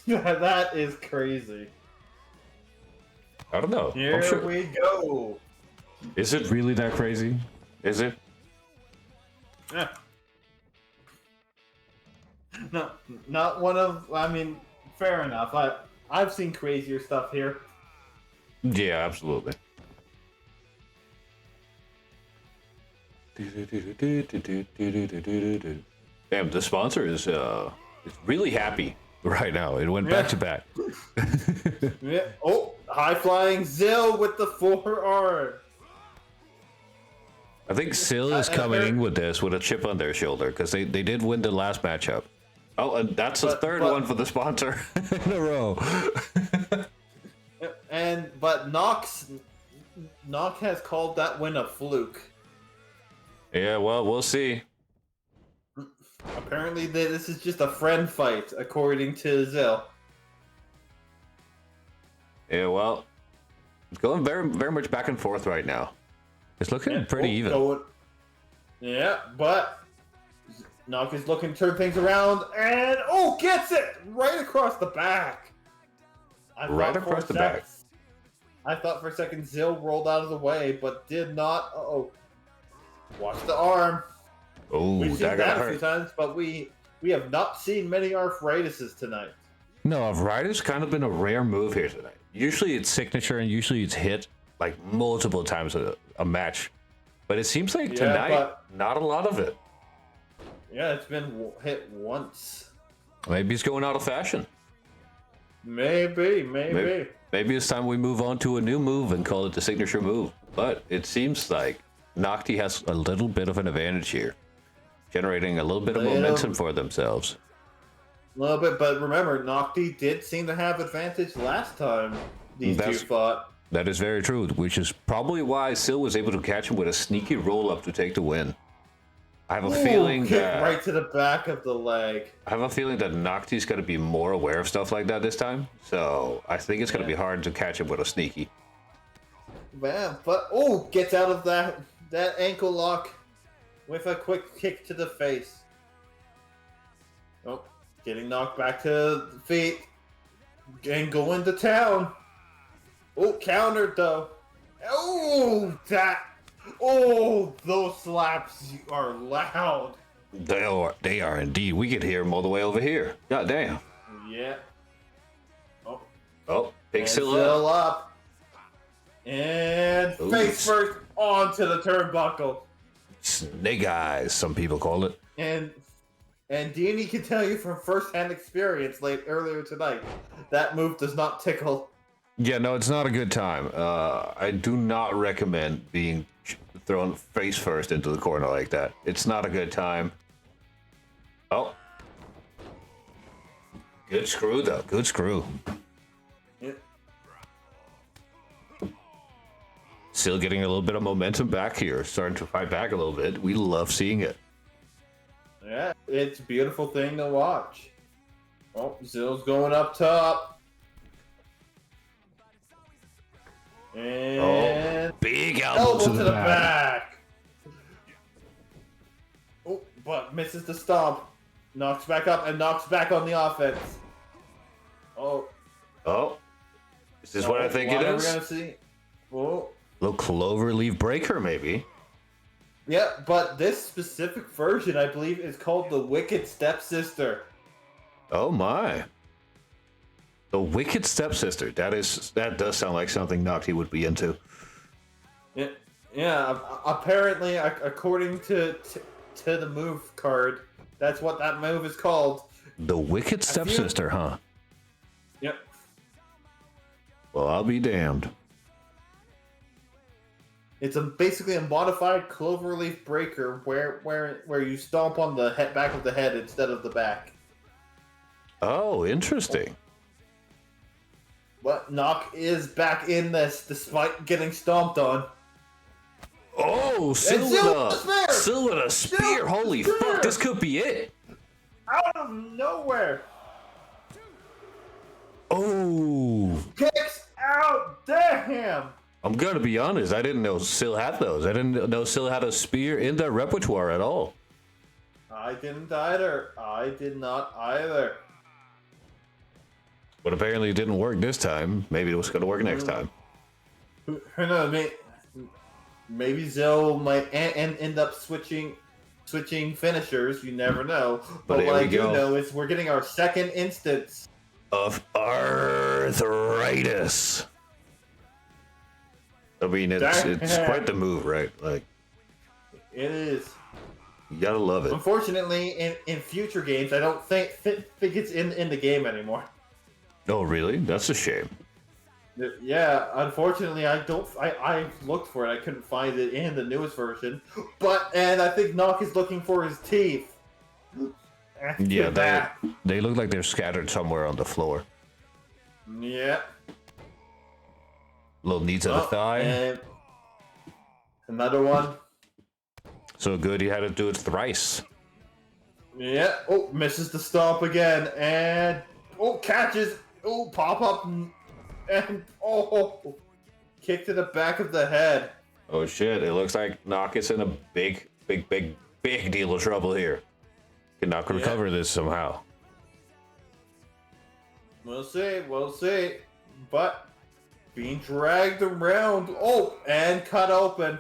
Yeah, that is crazy. I don't know. Here we go. Is it really that crazy? Is it? Yeah. No, not one of. I mean, fair enough. I've seen crazier stuff here. Yeah, absolutely. Damn, the sponsor is really happy right now. It went back to back. Yeah. Oh, high flying Zill with the forearm. I think Sil is coming in with this with a chip on their shoulder because they did win the last matchup. Oh, and that's the third one for the sponsor in a row. But Nox has called that win a fluke. Yeah, well, we'll see. Apparently, this is just a friend fight, according to Zill. Yeah, well, it's going very, very much back and forth right now. It's looking pretty even. Yeah, but Nox is looking to turn things around, and gets it right across the back. Right across the back. I thought for a second Zill rolled out of the way, but did not. Watch the arm. Oh, We've seen that that got a few hurt. times, but we have not seen many arthritises tonight. No, arthritis kind of been a rare move here tonight. Usually it's signature and usually it's hit like multiple times a match. But it seems like tonight, not a lot of it. Yeah, it's been hit once. Maybe it's going out of fashion. Maybe. Maybe it's time we move on to a new move and call it the signature move. But it seems like Nocti has a little bit of an advantage here, generating a little bit of momentum for themselves. A little bit, but remember, Nocti did seem to have advantage last time these two fought. That is very true, which is probably why Sil was able to catch him with a sneaky roll-up to take the win. I have a feeling that right to the back of the leg. I have a feeling that Nocti's going to be more aware of stuff like that this time. So I think it's going to be hard to catch him with a sneaky. Man, but gets out of that ankle lock with a quick kick to the face. Getting knocked back to the feet and going to town. Countered though. Those slaps are loud. They are indeed. We could hear them all the way over here. God damn. Yeah. Big Sil up. And face first onto the turnbuckle. Snake eyes, some people call it. And Deanie can tell you from first-hand experience earlier tonight, that move does not tickle Yeah, no, it's not a good time. I do not recommend being thrown face first into the corner like that. It's not a good time. Oh. Good screw, though. Good screw. Yeah. Still getting a little bit of momentum back here. Starting to fight back a little bit. We love seeing it. Yeah, it's a beautiful thing to watch. Oh, Zill's going up top. And Big elbow to the back. Oh, but misses the stomp. Knocks back up and knocks back on the offense. Oh. Oh. Is this what I think it is? We're gonna see. Oh. Little cloverleaf breaker, maybe. Yeah, but this specific version, I believe, is called the Wicked Stepsister. Oh my. The Wicked Stepsister. That does sound like something Nocti would be into. Yeah. Apparently, according to the move card, that's what that move is called. The Wicked Stepsister, huh? Yep. Well, I'll be damned. It's basically a modified cloverleaf breaker where you stomp on the back of the head instead of the back. Oh, interesting. But Nock is back in this despite getting stomped on. Oh, Sil with a spear. Holy fuck, this could be it. Out of nowhere. Oh. Kicks out. Damn. I'm gonna be honest, I didn't know Sil had those. I didn't know Sil had a spear in their repertoire at all. I didn't either. I did not either. But apparently it didn't work this time. Maybe it was gonna work next time. Who knows? Maybe Zill might end up switching finishers. You never know. But what I do know is we're getting our second instance of arthritis. I mean, it's quite the move, right? Like, it is. You gotta love it. Unfortunately, in future games, I don't think it's in the game anymore. Oh, really? That's a shame. Yeah, unfortunately, I looked for it. I couldn't find it in the newest version. And I think Nock is looking for his teeth. Yeah, they look like they're scattered somewhere on the floor. Yeah. Little knee to the thigh. And another one. So good, he had to do it thrice. Yeah. Oh, misses the stomp again, and catches. Oh, pop up, and kick to the back of the head. Oh shit! It looks like Nock is in a big deal of trouble here. Can Nock recover this somehow? We'll see. But being dragged around. Oh, and cut open.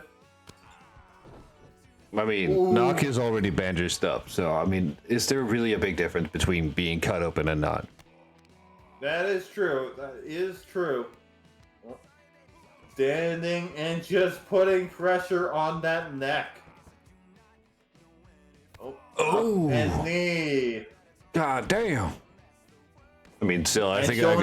I mean, Nock is already bandaged up, so I mean, is there really a big difference between being cut open and not? That is true. Standing and just putting pressure on that neck. Oh, and knee. God damn. I mean, still, I think I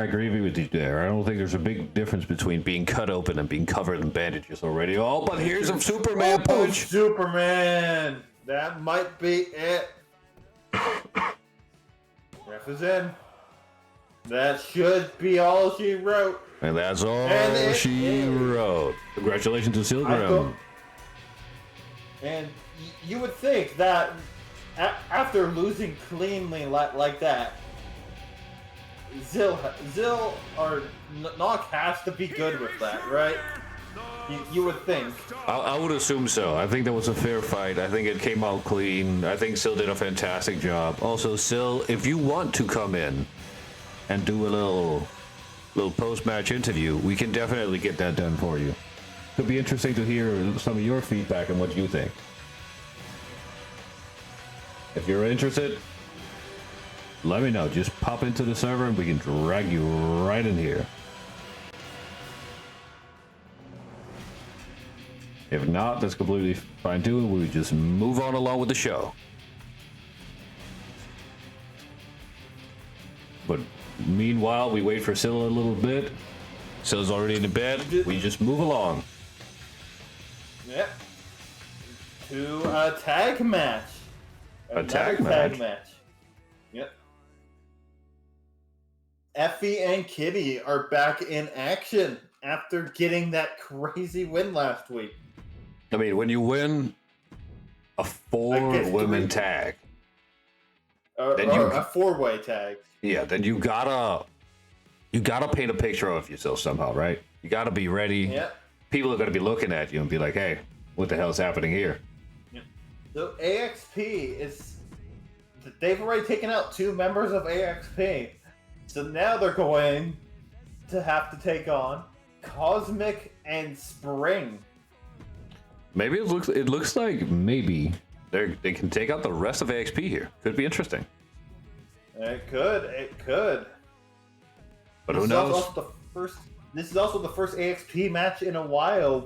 agree with you there. I don't think there's a big difference between being cut open and being covered in bandages already. Oh, but here's a Superman punch. Superman. That might be it. Ref is in. That should be all she wrote. And that's all she wrote. Congratulations to Silgram. And you would think that after losing cleanly like that, Zill or Nock has to be good with that, right? You would think. I would assume so. I think that was a fair fight. I think it came out clean. I think Sil did a fantastic job. Also, Sil, if you want to come in and do a little post-match interview, we can definitely get that done for you. It'll be interesting to hear some of your feedback and what you think. If you're interested, let me know. Just pop into the server and we can drag you right in here. If not, that's completely fine too. We just move on along with the show. But Meanwhile, we wait for Scylla a little bit. Scylla's already in the bed. We just move along. Yep. To a tag match. A tag match. Yep. Effie and Kitty are back in action after getting that crazy win last week. I mean, when you win a four-women tag, then a four-way tag. Yeah, then you gotta paint a picture of yourself somehow, right? You gotta be ready. Yeah. People are gonna be looking at you and be like, "Hey, what the hell's happening here?" Yeah. So they've already taken out 2 members of AXP. So now they're going to have to take on Cosmic and Spring. Maybe it looks like maybe they can take out the rest of AXP here. Could be interesting. It could. But who knows? This is also the first AXP match in a while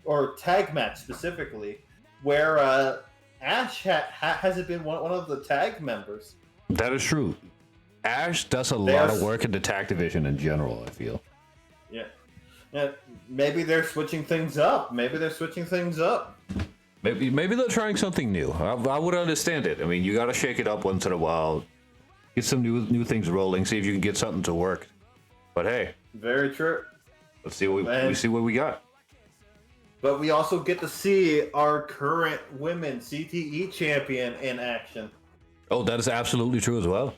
or tag match specifically, where Ash hasn't been one of the tag members. That is true. Ash does a lot of work in the tag division in general, I feel. Yeah. Maybe they're switching things up. Maybe they're trying something new. I would understand it. I mean, you got to shake it up once in a while. Get some new things rolling. See if you can get something to work. But hey, very true. Let's see what we got. But we also get to see our current women CTE champion in action. Oh, that is absolutely true as well.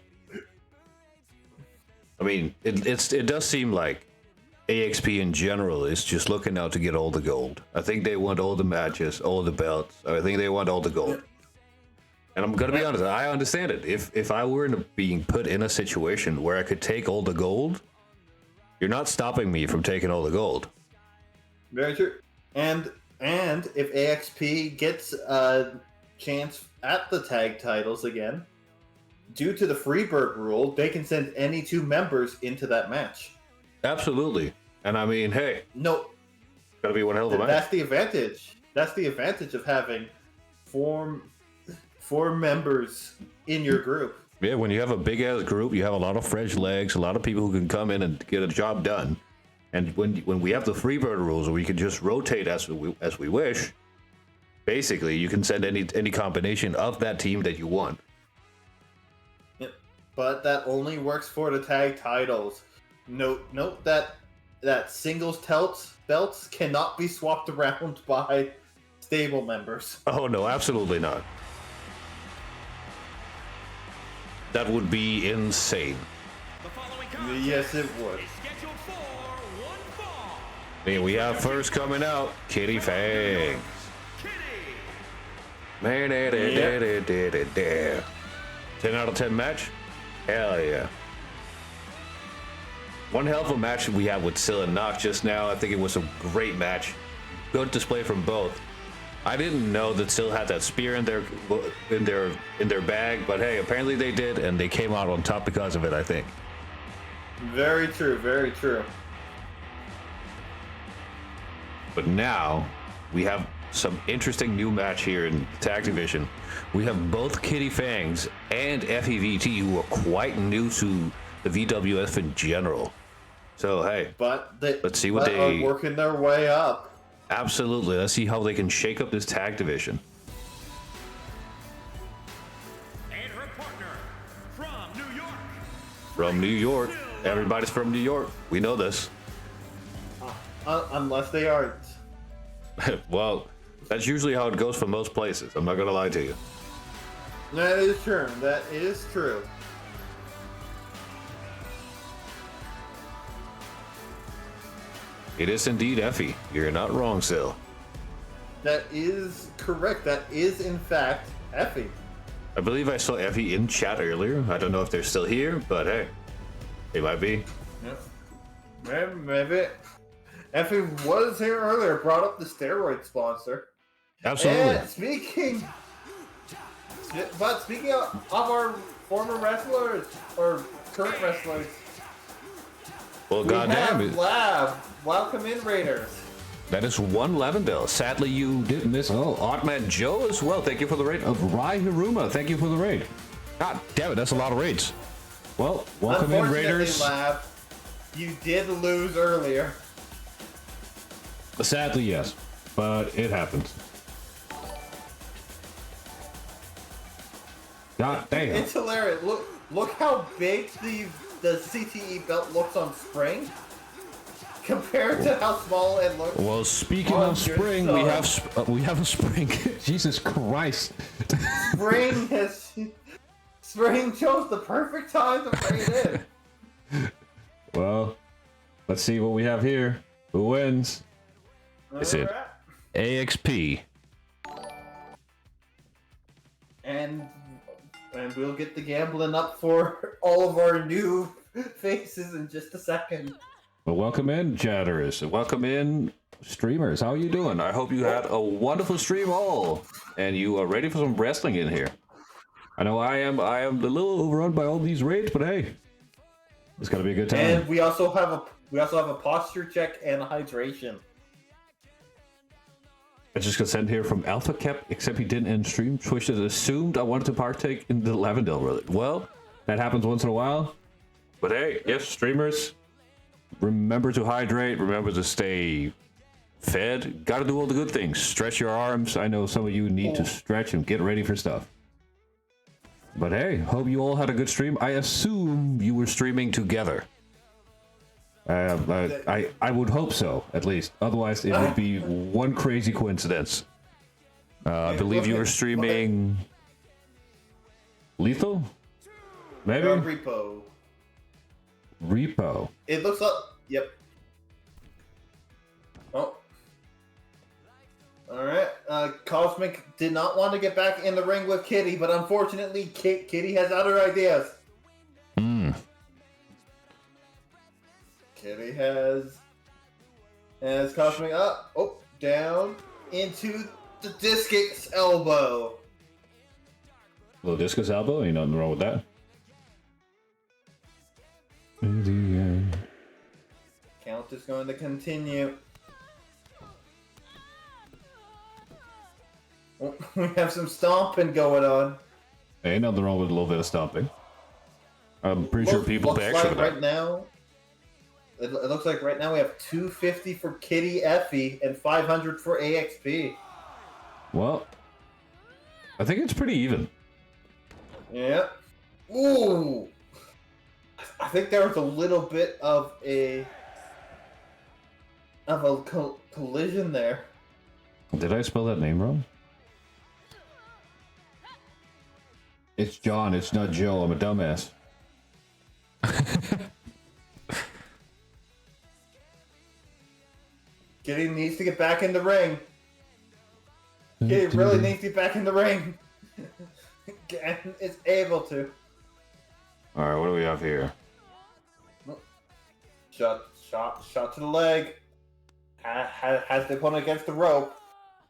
I mean, it does seem like AXP in general is just looking out to get all the gold. I think they want all the matches, all the belts. I think they want all the gold. And I'm gonna be honest, I understand it. If I were being put in a situation where I could take all the gold, you're not stopping me from taking all the gold. Very true. And if AXP gets a chance at the tag titles again, due to the Freebird rule, they can send any 2 members into that match. Absolutely. And I mean, hey. No. Gotta be one hell of a match. That's the advantage. That's the advantage of having 4 members in your group. Yeah, when you have a big ass group, you have a lot of fresh legs, a lot of people who can come in and get a job done. And when we have the Freebird rules, where we can just rotate as we wish, basically you can send any combination of that team that you want. Yep. But that only works for the tag titles. Note that singles belts cannot be swapped around by stable members. Oh no, absolutely not. That would be insane. Yes, it would. And we have first coming out, Kitty Fangs. Man, 10 out of 10 match? Hell yeah. One hell of a match we had with Scylla and Nox just now. I think it was a great match. Good display from both. I didn't know that Scylla had that spear in their bag, but hey, apparently they did, and they came out on top because of it, I think. Very true, very true. But now we have some interesting new match here in the tag division. We have both Kitty Fangs and FEVT, who are quite new to the VWF in general. So hey, let's see what they are working their way up. Absolutely. Let's see how they can shake up this tag division. And her partner from New York. From New York. Everybody's from New York. We know this. Unless they aren't. Well, that's usually how it goes for most places. I'm not going to lie to you. That is true. That is true. It is indeed Effie. You're not wrong, Sil. That is correct. That is, in fact, Effie. I believe I saw Effie in chat earlier. I don't know if they're still here, but hey, they might be. Yep. Maybe. Effie was here earlier, brought up the steroid sponsor. Absolutely. And speaking of our former wrestlers, or current wrestlers, well, goddamn it. Lab. Welcome in, Raiders. That is one Lavendale. Sadly, you did miss. Oh, Oddman Joe as well. Thank you for the raid. Of Rai Hiruma. Thank you for the raid. God damn it, that's a lot of raids. Well, welcome in, Unfortunately, Raiders. Lab, you did lose earlier. Sadly, yes, but it happens. God damn. It's hilarious. Look how big the CTE belt looks on Spring compared to how small it looks. Well, speaking on of your spring, son. we have a spring. Jesus Christ. Spring chose the perfect time to bring it in. Well, let's see what we have here. Who wins? Is it Alright. AXP? And we'll get the gambling up for all of our new faces in just a second. Well, welcome in, chatters. Welcome in, streamers. How are you doing? I hope you had a wonderful stream all, and you are ready for some wrestling in here. I know I am a little overrun by all these raids, but hey, it's gonna be a good time. And we also have a posture check and a hydration. I just got sent here from Alpha Cap, except he didn't end stream. Twitch has assumed I wanted to partake in the Lavendale Relic. Well, that happens once in a while. But hey, yes, streamers, remember to hydrate, remember to stay fed. Gotta do all the good things. Stretch your arms. I know some of you need to stretch and get ready for stuff. But hey, hope you all had a good stream. I assume you were streaming together. I would hope so, at least. Otherwise, it would be one crazy coincidence. I believe you were streaming Lethal? Maybe? Repo. Repo. It looks like. Yep. Oh. Alright. Cosmic did not want to get back in the ring with Kitty, but unfortunately, Kitty has other ideas. Kitty has Cosmic up, down, into the discus elbow. Little discus elbow, ain't nothing wrong with that. Count is going to continue. We have some stomping going on. Ain't nothing wrong with a little bit of stomping. I'm pretty sure people pay looks extra like for that. right now. It looks like right now we have 250 for Kitty Effie and 500 for AXP. Well, I think it's pretty even. Yeah. Ooh. I think there was a little bit of a collision there. Did I spell that name wrong? It's John, it's not Joe. I'm a dumbass. Kitty needs to get back in the ring. Kitty really needs to get back in the ring. And is able to. Alright, what do we have here? Shot to the leg. Has the opponent against the rope.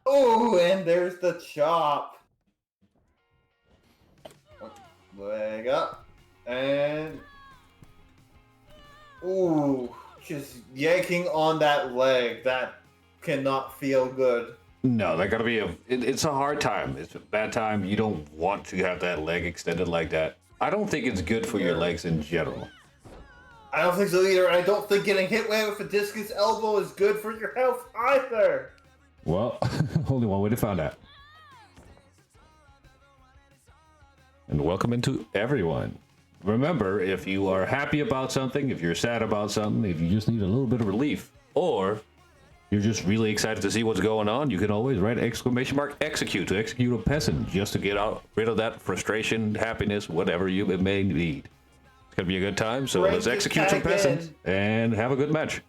Ooh, and there's the chop. Leg up. And... Ooh, just yanking on that leg. That cannot feel good. No, that gotta be it's a hard time. It's a bad time. You don't want to have that leg extended like that. I don't think it's good for your legs in general. I don't think so either. I don't think getting hit with a discus elbow is good for your health either. Well, only one way to find out. And welcome into everyone. Remember, if you are happy about something, if you're sad about something, if you just need a little bit of relief, or you're just really excited to see what's going on, you can always write !execute to execute a peasant just to get rid of that frustration, happiness, whatever you may need. It's gonna be a good time, so let's execute some peasants and have a good match.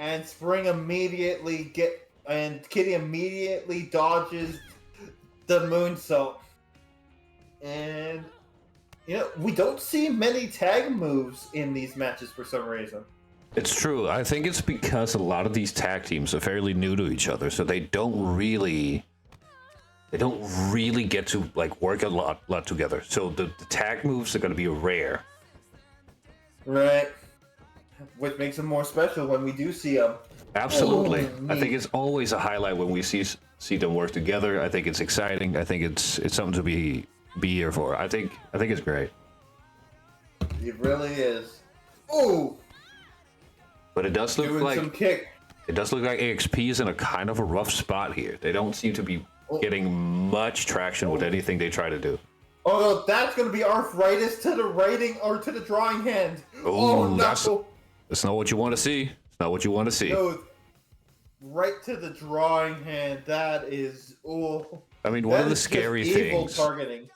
And Spring immediately Kitty immediately dodges the moonsault. And we don't see many tag moves in these matches for some reason. It's true. I think it's because a lot of these tag teams are fairly new to each other, so they don't really get to work a lot together. So the tag moves are going to be rare. Right. Which makes them more special when we do see them. Absolutely. Oh, I think it's always a highlight when we see them work together. I think it's exciting. I think it's something to be here for. I think it's great. It really is. Ooh, But it does look doing like some kick. it does look like AXP is in a kind of a rough spot here. They don't seem to be getting much traction with anything they try to do. Oh no, that's gonna be arthritis to the writing or to the drawing hand. Ooh, Oh no. That's not what you want to see. It's not what you want to see. No, right to the drawing hand. That is I mean, one that of the is just scary evil things. targeting.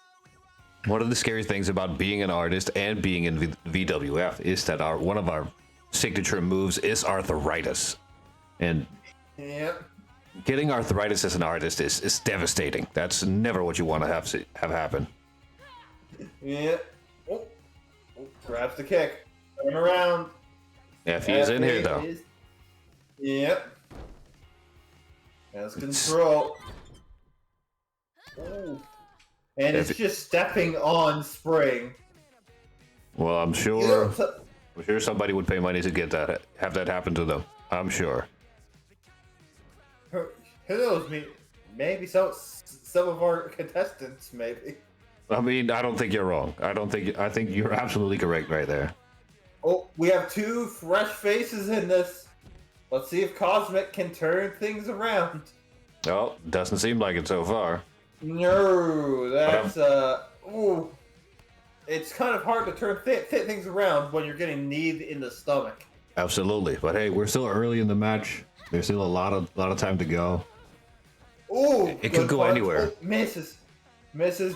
One of the scary things about being an artist and being in VWF is that one of our signature moves is arthritis, and Yep. getting arthritis as an artist is devastating. That's never what you want to have happen. Yep. Oh, grabs the kick. Turn around. If he is in here though, Yep. Has control. Ooh. And If it's just stepping on Spring. well, I'm You know, sure somebody would pay money to have that happen to them. I'm sure. who knows? Maybe some of our contestants, maybe. I mean, I don't think you're wrong. I think you're absolutely correct right there. Oh, we have two fresh faces in this. Let's see if Cosmic can turn things around. Oh, doesn't seem like it so far. No, that's ooh. It's kind of hard to turn things around when you're getting kneed in the stomach. Absolutely, but hey, we're still early in the match. There's still a lot of time to go. Ooh, It could good go punch. anywhere. Oh, misses,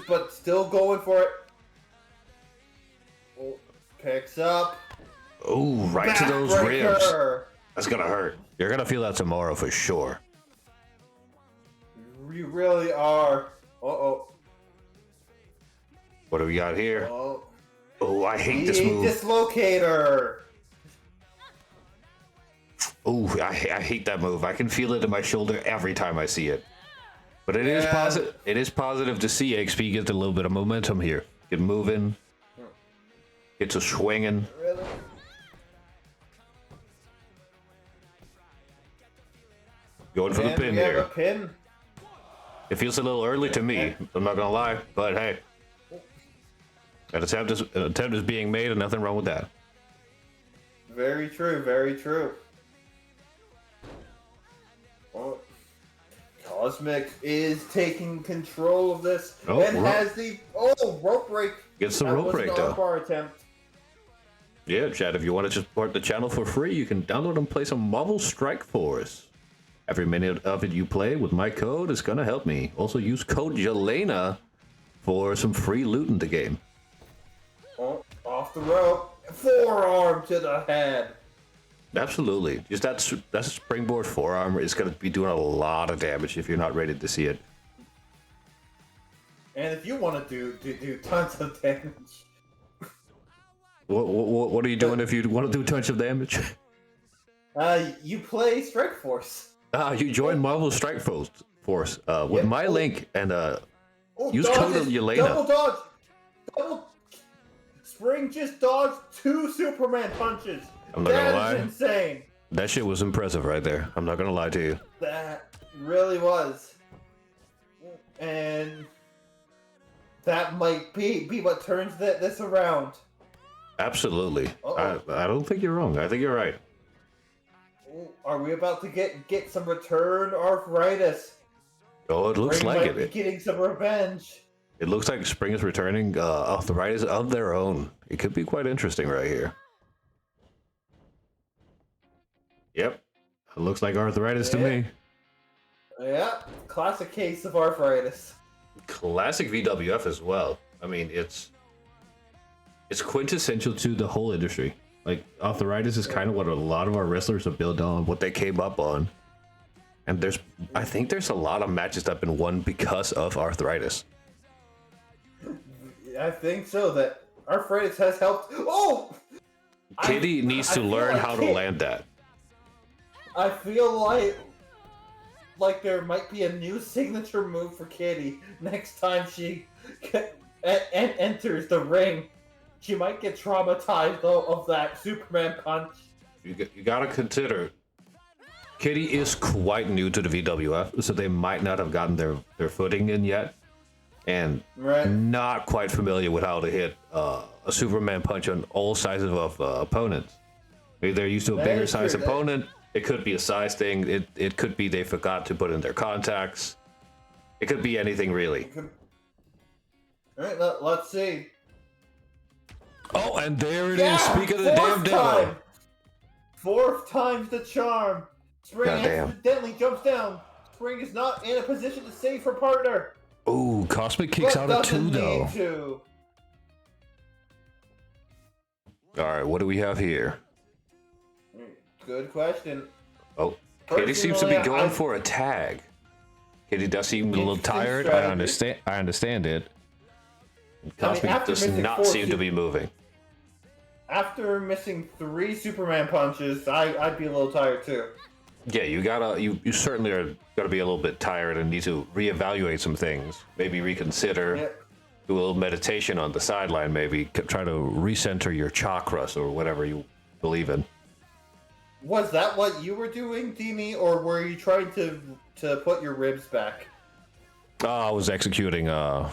but still going for it. Oh, picks up. Ooh, right to those ribs. Backbreaker. That's gonna hurt. You're gonna feel that tomorrow for sure. You really are. Uh-oh. What do we got here? Oh. Oh, I hate this Knee move. dislocator. Ooh, I hate that move. I can feel it in my shoulder every time I see it. But it is positive. It is positive to see XP get a little bit of momentum here. Get moving. Get to swinging. Really? Going for the And pin we have here. a pin. It feels a little early to me. I'm not gonna lie, but hey, an attempt is being made, and nothing wrong with that. Very true, very true. Oh, Cosmic is taking control of this Oh, and has the rope break. Gets the That rope was break an though. armbar attempt. Yeah, Chad, if you want to support the channel for free, you can download and play some Marvel Strike Force. Every minute of it you play with my code is gonna help me. Also use code Jelena for some free loot in the game. Oh, off the rope, forearm to the head. Absolutely. Just that springboard forearm is gonna be doing a lot of damage if you're not ready to see it. And if you want to do tons of damage, What are you doing if you want to do tons of damage? you play Strike Force. You join Marvel Strike Force with Yep. my link and Oh, use code dodges, Yelena. Double dodge. Spring just dodged 2 Superman punches. I'm not gonna That lie. is insane. That shit was impressive right there. I'm not gonna lie to you. That really was. And that might be what turns this around. Absolutely. Uh-oh. I don't think you're wrong. I think you're right. Are we about to get some return arthritis? Oh, it looks Spring like might be it. getting some revenge. It looks like Spring is returning arthritis of their own. It could be quite interesting right here. Yep. It looks like arthritis to Yeah. me. Yeah, classic case of arthritis. Classic VWF as well. I mean, it's quintessential to the whole industry. Like, arthritis is kind of what a lot of our wrestlers are built on, what they came up on. And I think there's a lot of matches that have been won because of arthritis. I think so. That arthritis has helped. Oh, Kitty needs to I feel learn like how to land that. I feel like there might be a new signature move for Kitty next time she enters the ring. She might get traumatized though of that Superman punch. You gotta consider, Kitty is quite new to the VWF, so they might not have gotten their footing in yet. and Right. not quite familiar with how to hit a Superman punch on all sizes of opponents. Maybe they're used to a That bigger is size true. opponent. It could be a size thing. It could be they forgot to put in their contacts. It could be anything really. All right, let's see. Oh, and there it is. Yeah, Speak of the damn devil. Fourth time's the charm. Spring Goddamn. accidentally jumps down. Spring is not in a position to save her partner. Ooh, Cosmic kicks but out at 2 doesn't though. need to. All right, what do we have here? Good question. Oh, Katie seems to be Personally, going I- for a tag. Katie does seem a little Interesting tired. I strategy. understand it. Cosmic after does missing not 4 seem to be moving. After missing 3 Superman punches, I'd be a little tired too. Yeah, you certainly are gotta be a little bit tired and need to reevaluate some things. Maybe reconsider. Yep. Do a little meditation on the sideline. Maybe try to recenter your chakras or whatever you believe in. Was that what you were doing, Dini, or were you trying to put your ribs back? Oh, I was executing a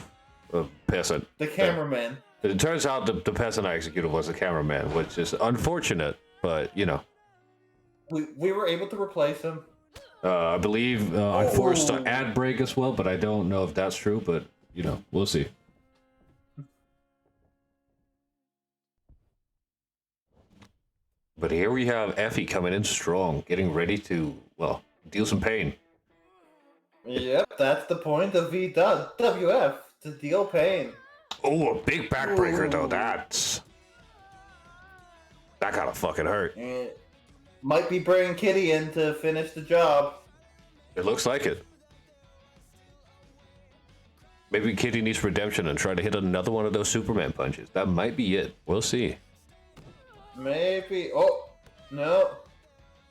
peasant. The cameraman. It turns out the peasant I executed was the cameraman, which is unfortunate, but you know. We were able to replace him. I believe I forced Oh. an ad break as well, but I don't know if that's true, but you know, we'll see. But here we have Effie coming in strong, getting ready to, well, deal some pain. Yep, that's the point of VWF, to deal pain. Oh, a big backbreaker though. Ooh. That gotta fucking hurt. And might be bringing Kitty in to finish the job. It looks like it. Maybe Kitty needs redemption and try to hit another one of those Superman punches. That might be it. We'll see. Maybe. Oh, no.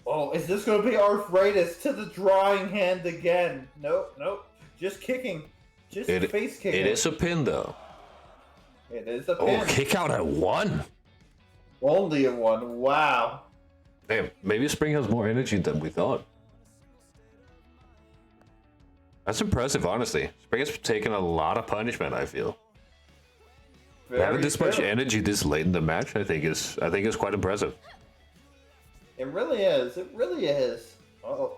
Oh, is this going to be arthritis to the drawing hand again? Nope, nope. Just kicking. Just face kicking. It is a pin though. It is a pin. Oh, kick out at 1. Only a 1. Wow. Damn, maybe Spring has more energy than we thought. That's impressive, honestly. Spring has taken a lot of punishment, I feel. Having this much true. energy this late in the match, I think is quite impressive. It really is. It really is. Uh-oh.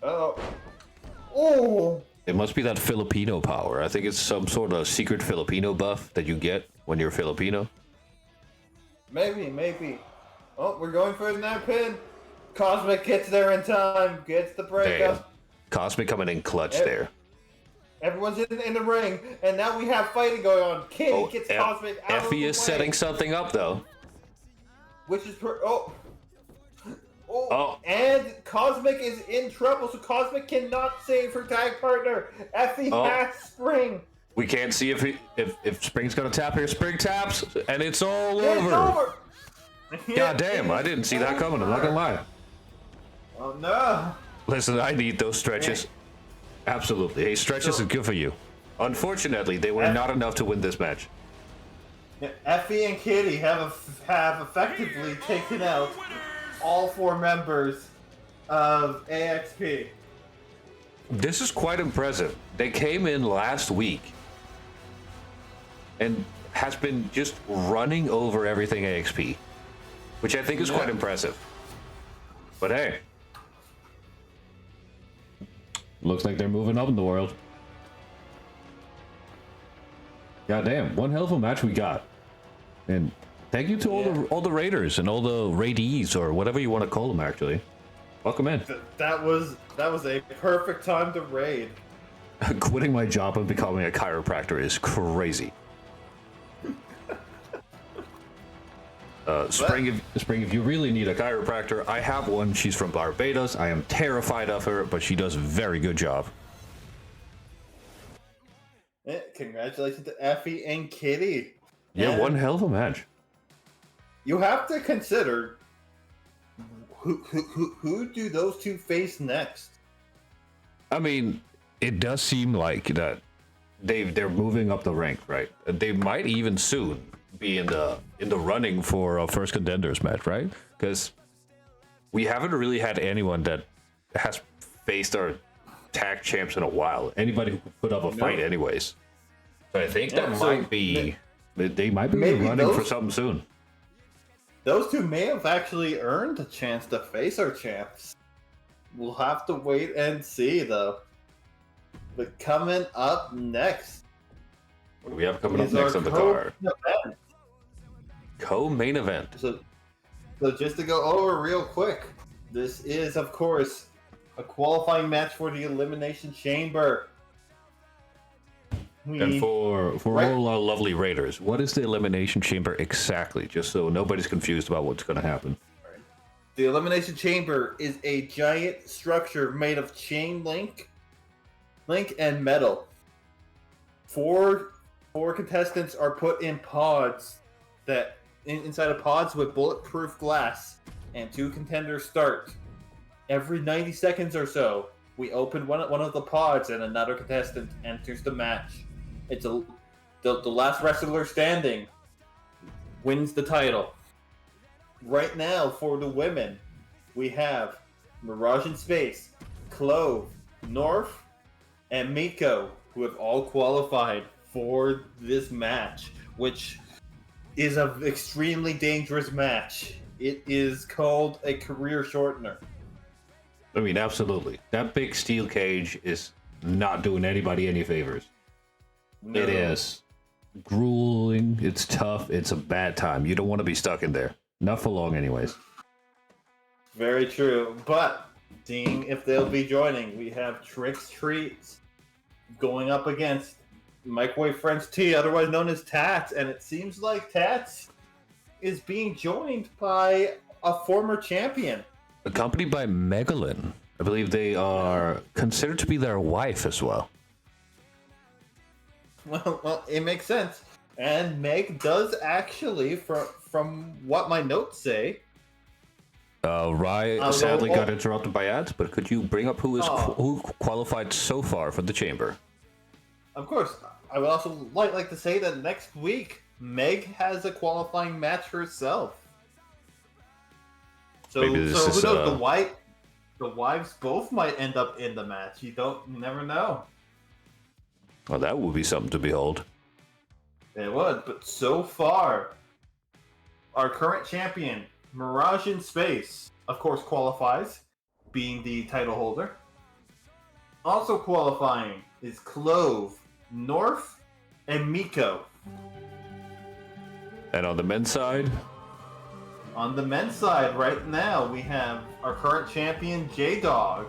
Uh-oh. Oh! It must be that Filipino power. I think it's some sort of secret Filipino buff that you get when you're Filipino. Maybe. Oh, we're going for another pin. Cosmic gets there in time. Gets the Damn. breakup. Cosmic coming in clutch Yep. there. Everyone's in the ring, and now we have fighting going on. Kitty gets Cosmic out of Effie the is way, setting something up though. which is oh, Oh. and Cosmic is in trouble, so Cosmic cannot save her tag partner. Effie Oh. has Spring. We can't see if Spring's gonna tap here. Spring taps, and it's all It's over. over. God damn, I didn't see that coming. I'm not gonna lie. Oh no. Listen, I need those stretches. Absolutely. Hey, stretches is good for you. Unfortunately, they were not enough to win this match. Effie and Kitty have effectively taken out all 4 members of AXP. This is quite impressive. They came in last week and has been just running over everything AXP, which I think is quite impressive. But hey, looks like they're moving up in the world. Goddamn, one hell of a match we got. And thank you to all the raiders and all the raidees, or whatever you want to call them, actually. Welcome in. That was a perfect time to raid. Quitting my job and becoming a chiropractor is crazy. Spring, if you really need a chiropractor, I have one. She's from Barbados. I am terrified of her, but she does a very good job. Congratulations to Effie and Kitty. Yeah, And one hell of a match. You have to consider who do those 2 face next? I mean, it does seem like that they're moving up the rank, right? They might even soon be in the running for a first contenders match, right? Because we haven't really had anyone that has faced our tag champs in a while. Anybody who could put up a fight, anyways. So I think Yeah, that so might be. They might be maybe running for those- something soon. Those two may have actually earned a chance to face our champs. We'll have to wait and see, though. But coming up next What do we have coming up is our next on the card? co-event. Co-main event. So just to go over real quick, this is, of course, a qualifying match for the Elimination Chamber. And for Right. all our lovely Raiders, what is the Elimination Chamber exactly? Just so nobody's confused about what's going to happen. The Elimination Chamber is a giant structure made of chain link and metal. Four contestants are put in pods inside of pods with bulletproof glass, and 2 contenders start. Every 90 seconds or so, we open one of the pods and another contestant enters the match. It's the last wrestler standing wins the title. Right now, for the women, we have Mirage in Space, Clove, North, and Miko, who have all qualified for this match, which is an extremely dangerous match. It is called a career shortener. I mean, absolutely. That big steel cage is not doing anybody any favors. No. It is grueling. It's tough. It's a bad time. You don't want to be stuck in there. Not for long, anyways. Very true. But seeing if they'll be joining, we have Tricks Treats going up against Microwave French T, otherwise known as Tats, and it seems like Tats is being joined by a former champion. Accompanied by Megalyn. I believe they are considered to be their wife as well. Well, it makes sense. And Meg does actually, from what my notes say, Rai sadly got interrupted by ads, but could you bring up who qualified so far for the chamber? of course, I would also like to say that next week, Meg has a qualifying match herself. So, Maybe this who is, knows? The wives both might end up in the match. You never know. Well, that would be something to behold. It would, but so far, our current champion, Mirage in Space, of course, qualifies, being the title holder. Also qualifying is Clove, North, and Miko. And on the men's side, On the men's side, right now, we have our current champion, J-Dog,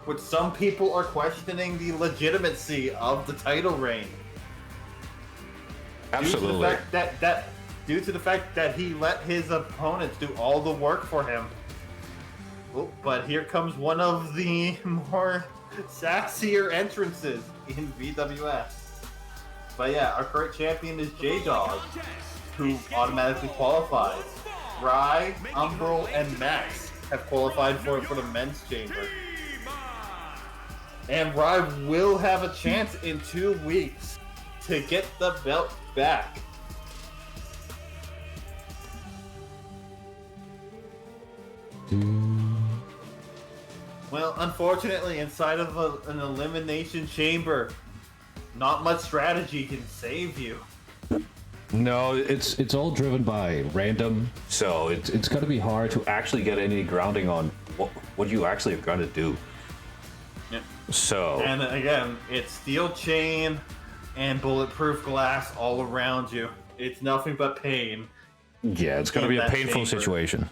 which some people are questioning the legitimacy of the title reign. absolutely. Due to the fact that he let his opponents do all the work for him. Oh, but here comes one of the more sassier entrances in VWS. But yeah, our current champion is J-Dog, who automatically qualifies. Rai, Umbral, and Max have qualified for the men's chamber. And Rai will have a chance in 2 weeks to get the belt back. Well, unfortunately, inside of an elimination chamber, not much strategy can save you. No, it's all driven by random, so it's going to be hard to actually get any grounding on what you actually are going to do. Yeah. So, And again, it's steel chain and bulletproof glass all around you. It's nothing but pain. yeah, it's going to in be a that painful chamber. situation.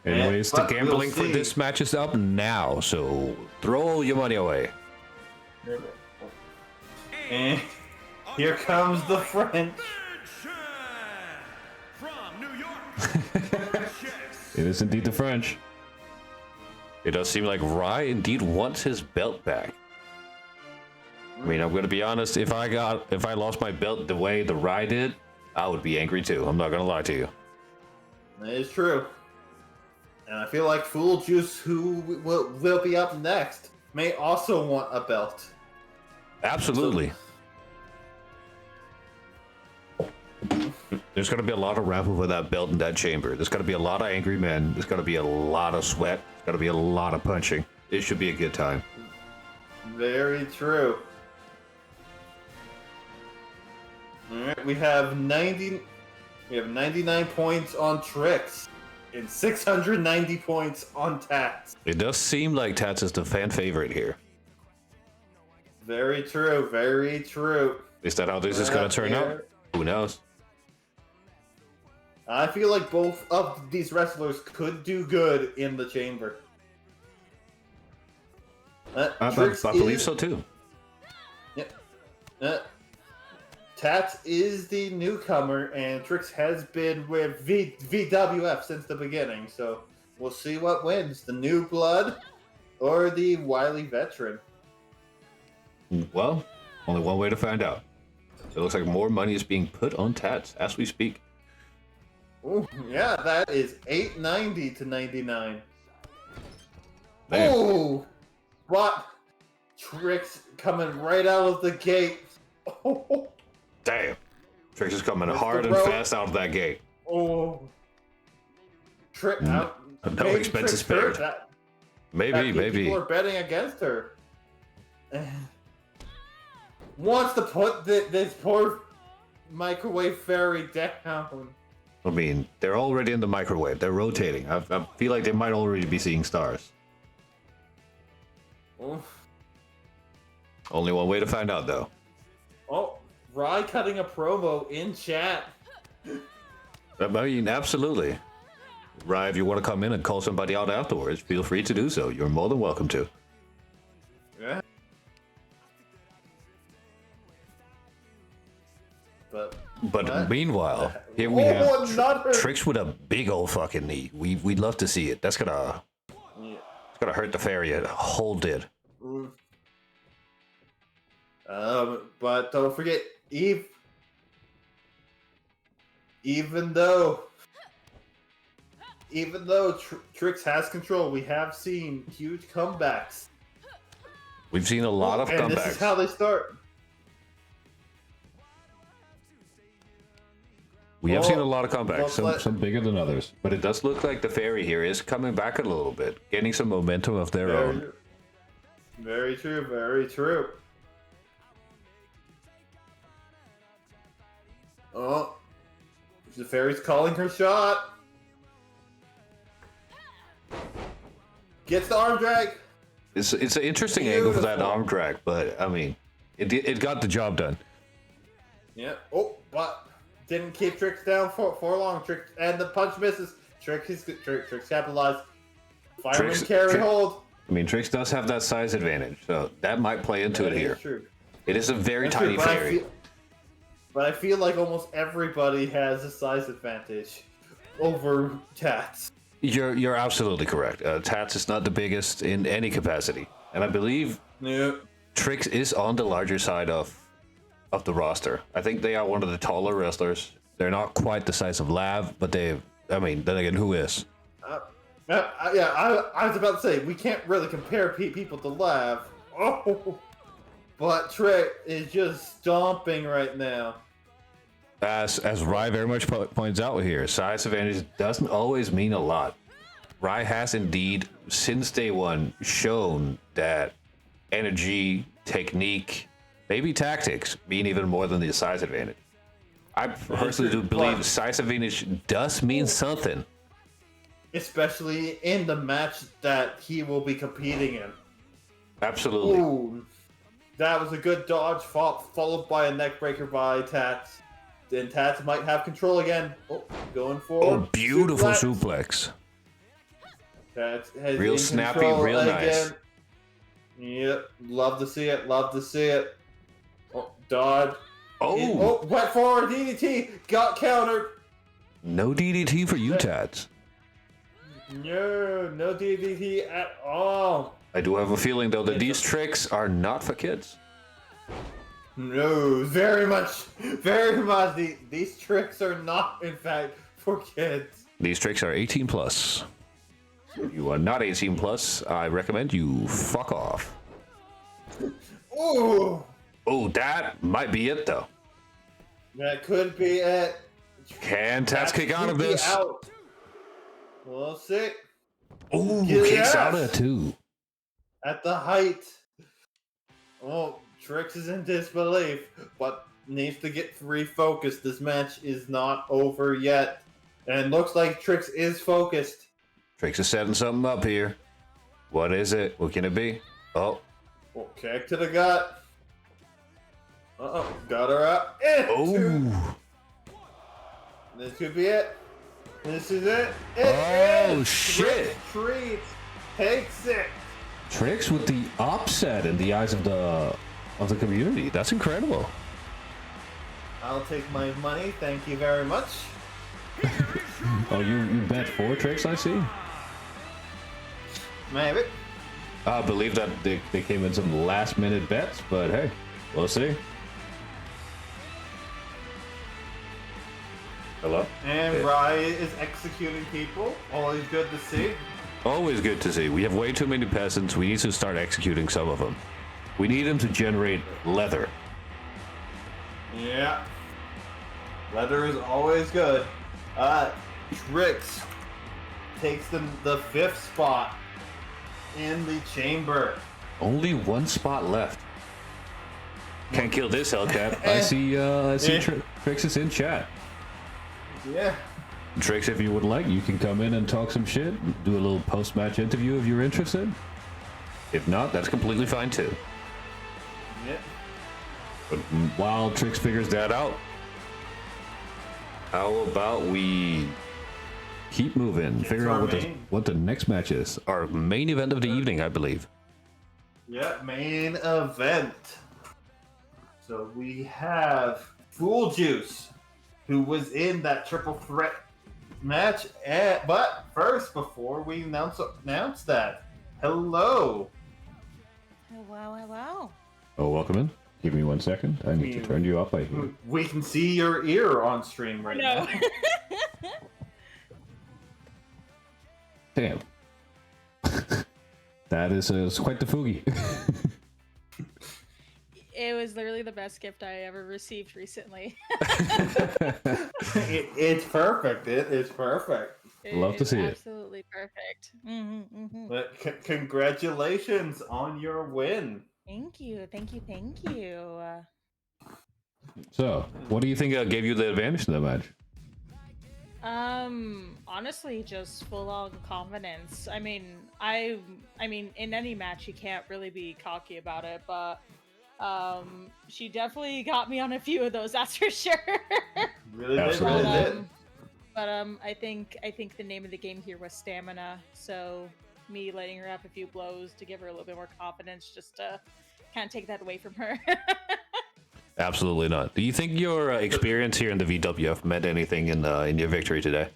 Anyways, the but we'll gambling for see. this match is up now, so throw all your money away. And here comes the French. From New York. It is indeed the French. It does seem like Rai indeed wants his belt back. I mean, I'm going to be honest. If I lost my belt the way the Rai did, I would be angry too. I'm not going to lie to you. It is true. And I feel like Fool Juice, who will be up next, may also want a belt. Absolutely. There's going to be a lot of raffle for that belt in that chamber. There's going to be a lot of angry men. There's going to be a lot of sweat. There's going to be a lot of punching. It should be a good time. Very true. All right, we have 99 points on Trix and 690 points on Tats. It does seem like Tats is the fan favorite here. Very true, very true. Is that how this is going to turn out? Who knows? I feel like both of these wrestlers could do good in the chamber. I believe so too. Yep. Tats is the newcomer, and Trix has been with VWF since the beginning, so we'll see what wins, the new blood or the wily veteran. Well, only one way to find out. It looks like more money is being put on Tats as we speak. Ooh, yeah, that is 890 to 99. Man. Ooh, but Trix coming right out of the gate. Oh, Damn. Trix is coming Mr. hard and Bro. fast out of that gate. oh. Trix, No maybe expenses Trix hurt spared. that Maybe. people are betting against her. Wants to put this poor microwave fairy down. I mean, they're already in the microwave. They're rotating. I feel like they might already be seeing stars. Oh, Only one way to find out, though. oh, Rye cutting a promo in chat. I mean, absolutely. Rye, if you want to come in and call somebody out afterwards, feel free to do so. You're more than welcome to. Yeah. But what? Meanwhile, here we have another. Trix with a big old fucking knee. We'd love to see it. That's gonna Yeah. it's gonna hurt the fairy a whole did. But don't forget, even though Trix has control, we have seen huge comebacks. We've seen a lot of and comebacks. this is how they start. We have Oh, seen a lot of comebacks, well, some bigger than others. But it does look like the fairy here is coming back a little bit, getting some momentum of their own. Very true, very true. Oh, the fairy's calling her shot. Gets the arm drag. It's an interesting angle for that Beautiful. arm drag, but I mean, it got the job done. Yeah. Oh, but didn't keep Trix down for long. Trix and the punch misses. Trix capitalized. Fireman Trix- carry Trix- hold. I mean, Trix does have that size advantage, so that might play into it That is here. true. It is a very That's true, tiny fairy. But I feel like almost everybody has a size advantage over Tats. You're absolutely correct. Tats is not the biggest in any capacity, and I believe Yeah. Trix is on the larger side of the roster. I think they are one of the taller wrestlers. They're not quite the size of Lav, but they. I mean, then again, who is? I was about to say we can't really compare people to Lav. Oh, but Trix is just stomping right now. As Rye very much points out here, size advantage doesn't always mean a lot. Rye has indeed, since day one, shown that energy, technique, maybe tactics mean even more than the size advantage. I personally do believe size advantage does mean something. Especially in the match that he will be competing in. Absolutely. Ooh, that was a good dodge, followed by a neckbreaker by Tats. Then Tats might have control again. Oh, going for Oh, beautiful suplex. Tats has Real in snappy, control real nice. again. Yep, love to see it. Love to see it. Oh, dodge. Oh, Oh, went forward DDT. Got countered. no DDT for you, Tats. No DDT at all. I do have a feeling, though, that these tricks are not for kids. No, very much. These tricks are not, in fact, for kids. These tricks are 18 plus. If you are not 18 plus, I recommend you fuck off. Ooh, Oh, that might be it, though. that could be it. Can Tats kick out of could be this? out. We'll see. Oh, Yes. kicks out of it, too. At the height. Oh, Trix is in disbelief, but needs to get refocused. This match is not over yet. And looks like Trix is focused. Trix is setting something up here. What is it? What can it be? Oh. Oh, kick to the gut. Uh-oh, got her up. Oh. This could be it. This is it. Oh, shit. Trix takes it. Trix with the upset in the eyes of the community. That's incredible. I'll take my money. Thank you very much. Oh, you bet 4 Trix, I see. Maybe. I believe that they came in some last minute bets, but hey, we'll see. Hello? And Yeah. Riot is executing people. Always good to see. Always good to see. We have way too many peasants. We need to start executing some of them. We need them to generate leather. Yeah. Leather is always good. Trix takes the 5th spot in the chamber. Only 1 spot left. Can't kill this Hellcat. I see Trix is in chat. Yeah. Trix, if you would like, you can come in and talk some shit, do a little post-match interview if you're interested. If not, that's completely fine too. Yeah. But while Trix figures that out, how about we keep moving, figure out what the next match is. Our main event of the evening, I believe. Yeah, main event. So we have Fool Juice, who was in that triple threat match. But first, before we announce that, hello. Hello. Oh, welcome in. Give me 1 second. I need to turn you up. I hear. We can see your ear on stream right now. Damn. That is quite the foogie. It was literally the best gift I ever received recently. It's perfect. It is perfect. Love to see it. Absolutely perfect. But congratulations on your win. Thank you. So, what do you think gave you the advantage in that match? Honestly, just full on confidence. I mean, in any match you can't really be cocky about it, but she definitely got me on a few of those, that's for sure. Really Absolutely. did. But I think the name of the game here was stamina. So me letting her up a few blows to give her a little bit more confidence, just can't take that away from her. Absolutely not. Do you think your experience here in the VWF meant anything in your victory today?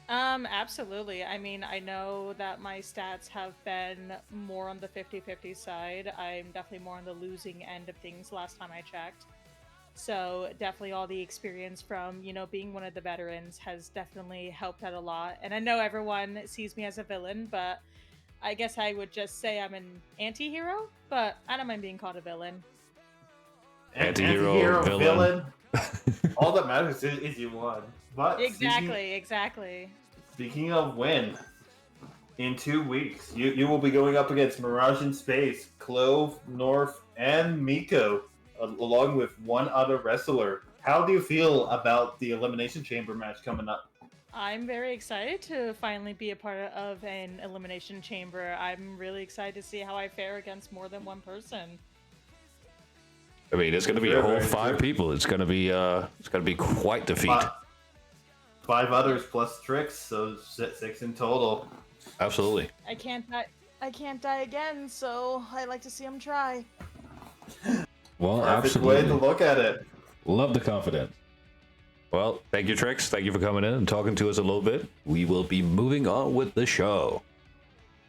Absolutely. I mean, I know that my stats have been more on the 50-50 side. I'm definitely more on the losing end of things last time I checked. So definitely all the experience from, being one of the veterans has definitely helped out a lot. And I know everyone sees me as a villain, but I guess I would just say I'm an anti-hero, but I don't mind being called a villain. Anti-hero, villain. All that matters is you won. But Exactly. Speaking of win, in 2 weeks, you will be going up against Mirage in Space, Clove, North, and Miko, along with one other wrestler. How do you feel about the Elimination Chamber match coming up? I'm very excited to finally be a part of an Elimination Chamber. I'm really excited to see how I fare against more than one person. I mean, it's going to be a whole 5 people. It's going to be quite the feat. 5 others plus Trix, so 6 in total. Absolutely. I can't die again, so I like to see him try. Well, Perfect absolutely. way to look at it. Love the confidence. Well, thank you, Trix. Thank you for coming in and talking to us a little bit. We will be moving on with the show.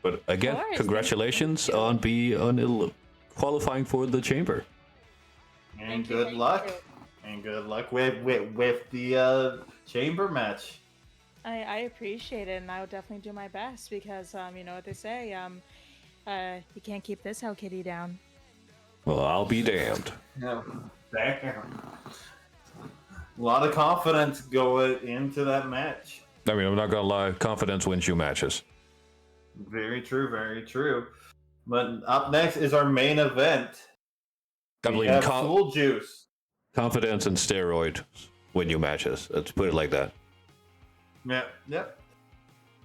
But again, congratulations on qualifying for the chamber. And good luck. And good luck with the chamber match. I appreciate it, and I'll definitely do my best because you know what they say, you can't keep this Hell Kitty down. Well, I'll be damned. Yeah. Damn. A lot of confidence going into that match. I mean, I'm not gonna lie, confidence wins you matches. Very true, very true. But up next is our main event. I We believe have Fool Juice confidence and steroid win you matches. Let's put it like that. Yeah.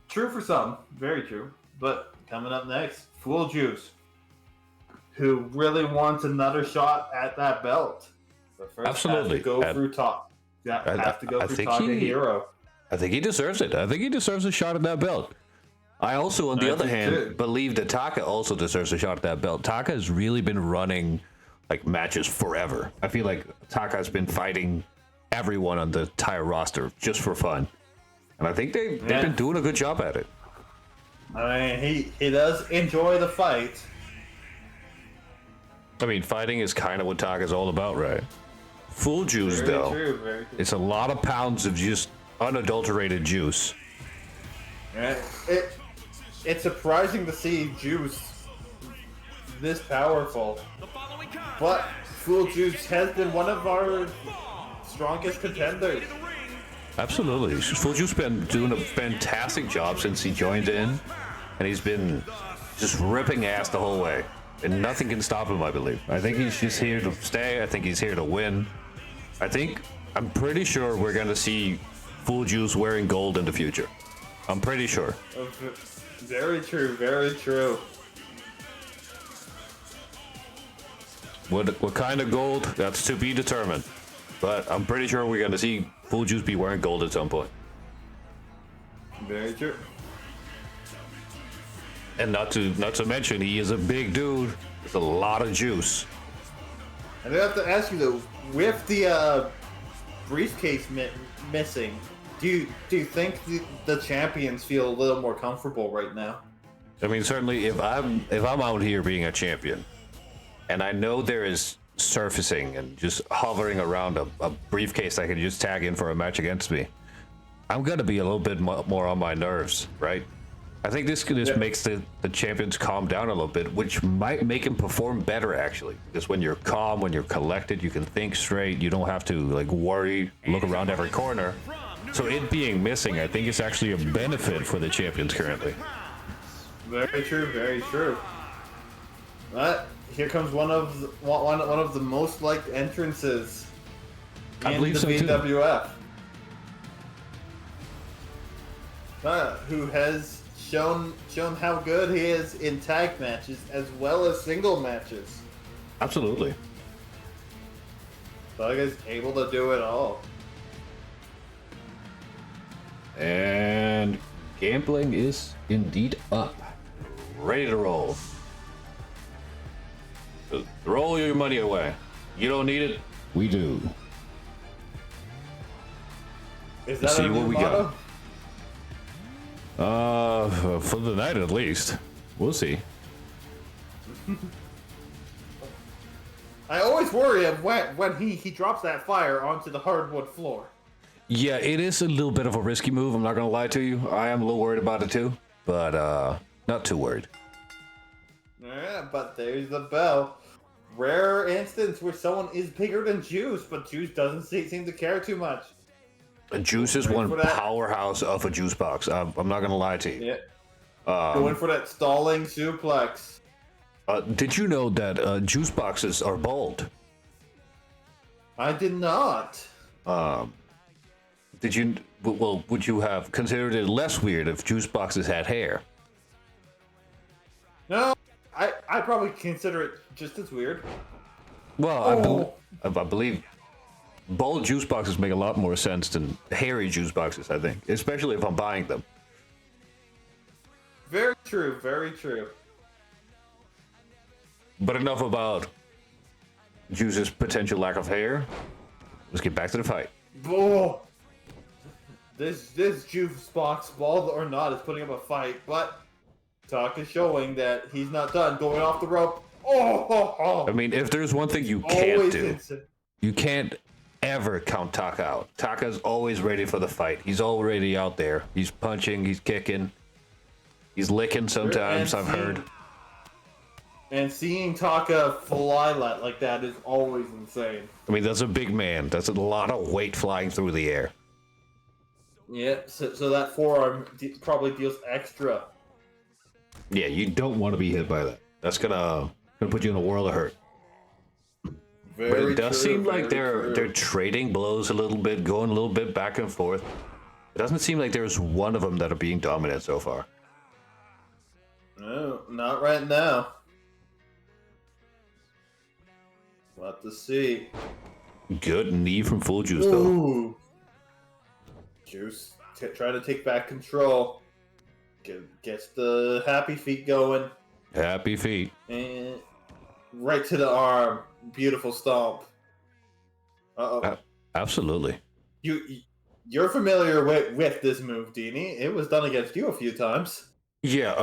True for some, very true. But coming up next, Fool Juice, who really wants another shot at that belt. But first, Absolutely. has to go through top. Yeah, have to go through Takahiro. I think he deserves it. I think he deserves a shot at that belt. I also, on the other hand, too. believe that Taka also deserves a shot at that belt. Taka has really been running like matches forever. I feel like Taka has been fighting everyone on the entire roster just for fun. And I think they've been doing a good job at it. I mean, he does enjoy the fight. I mean, fighting is kind of what Taka's all about, right? Full juice, Very though. true, very true. It's a lot of pounds of just unadulterated juice. Yeah, it's surprising to see Juice this powerful. But Fool Juice has been one of our strongest contenders. Absolutely. Full Juice been doing a fantastic job since he joined in, and he's been just ripping ass the whole way. And nothing can stop him, I believe. I think he's just here to stay. I think he's here to win. I'm pretty sure we're going to see Full Juice wearing gold in the future. I'm pretty sure. Very true, very true. What kind of gold? That's to be determined. But I'm pretty sure we're going to see Full Juice be wearing gold at some point. Very true. And not to mention, he is a big dude with a lot of juice. I have to ask you though, with the briefcase missing, do you think the champions feel a little more comfortable right now? I mean, certainly, if I'm out here being a champion, and I know there is surfacing and just hovering around a briefcase I can just tag in for a match against me, I'm gonna be a little bit more on my nerves, right? I think this makes the champions calm down a little bit, which might make him perform better, actually. Because when you're calm, when you're collected, you can think straight. You don't have to like worry, look around every corner. So it being missing, I think it's actually a benefit for the champions currently. Very true, very true. But here comes one of the most liked entrances I in believe the so, too. BWF. Who has shown how good he is in tag matches as well as single matches. Absolutely. Doug is able to do it all. And gambling is indeed up. Ready to roll. So roll your money away. You don't need it. We do. Is Let's that see a what new we motto? got. For the night at least. We'll see. I always worry of when he drops that fire onto the hardwood floor. Yeah, it is a little bit of a risky move, I'm not gonna lie to you. I am a little worried about it too, but not too worried. Yeah, but there's the bell. Rare instance where someone is bigger than Juice, but Juice doesn't seem to care too much. Juice is one for that. powerhouse of a juice box. I'm not gonna lie to you. Yeah. Going for that stalling suplex. Did you know that juice boxes are bald? I did not. Did you? Well, would you have considered it less weird if juice boxes had hair? No, I probably consider it just as weird. Well, I believe bald juice boxes make a lot more sense than hairy juice boxes, I think. Especially if I'm buying them. Very true, very true. But enough about Juice's potential lack of hair. Let's get back to the fight. Oh, this Juice box, bald or not, is putting up a fight, but Talk is showing that he's not done going off the rope. I mean, if there's one thing you can't Always do, insane. you can't ever count Taka out. Taka's always ready for the fight. He's already out there. He's punching, he's kicking, he's licking sometimes, I've heard. And seeing Taka fly like that is always insane. I mean, that's a big man. That's a lot of weight flying through the air. Yeah, so that forearm probably deals extra. Yeah, you don't want to be hit by that. That's gonna put you in a world of hurt. But Very it does true, seem like very they're true. trading blows a little bit, going a little bit back and forth. It doesn't seem like there's one of them that are being dominant so far. No, not right now. We'll have to see. Good knee from Full Juice though. Ooh. Juice trying to take back control. Gets the happy feet going. Happy feet. And right to the arm. Beautiful stomp. Uh-oh. Absolutely. You're familiar with this move, Deanie. It was done against you a few times. Yeah,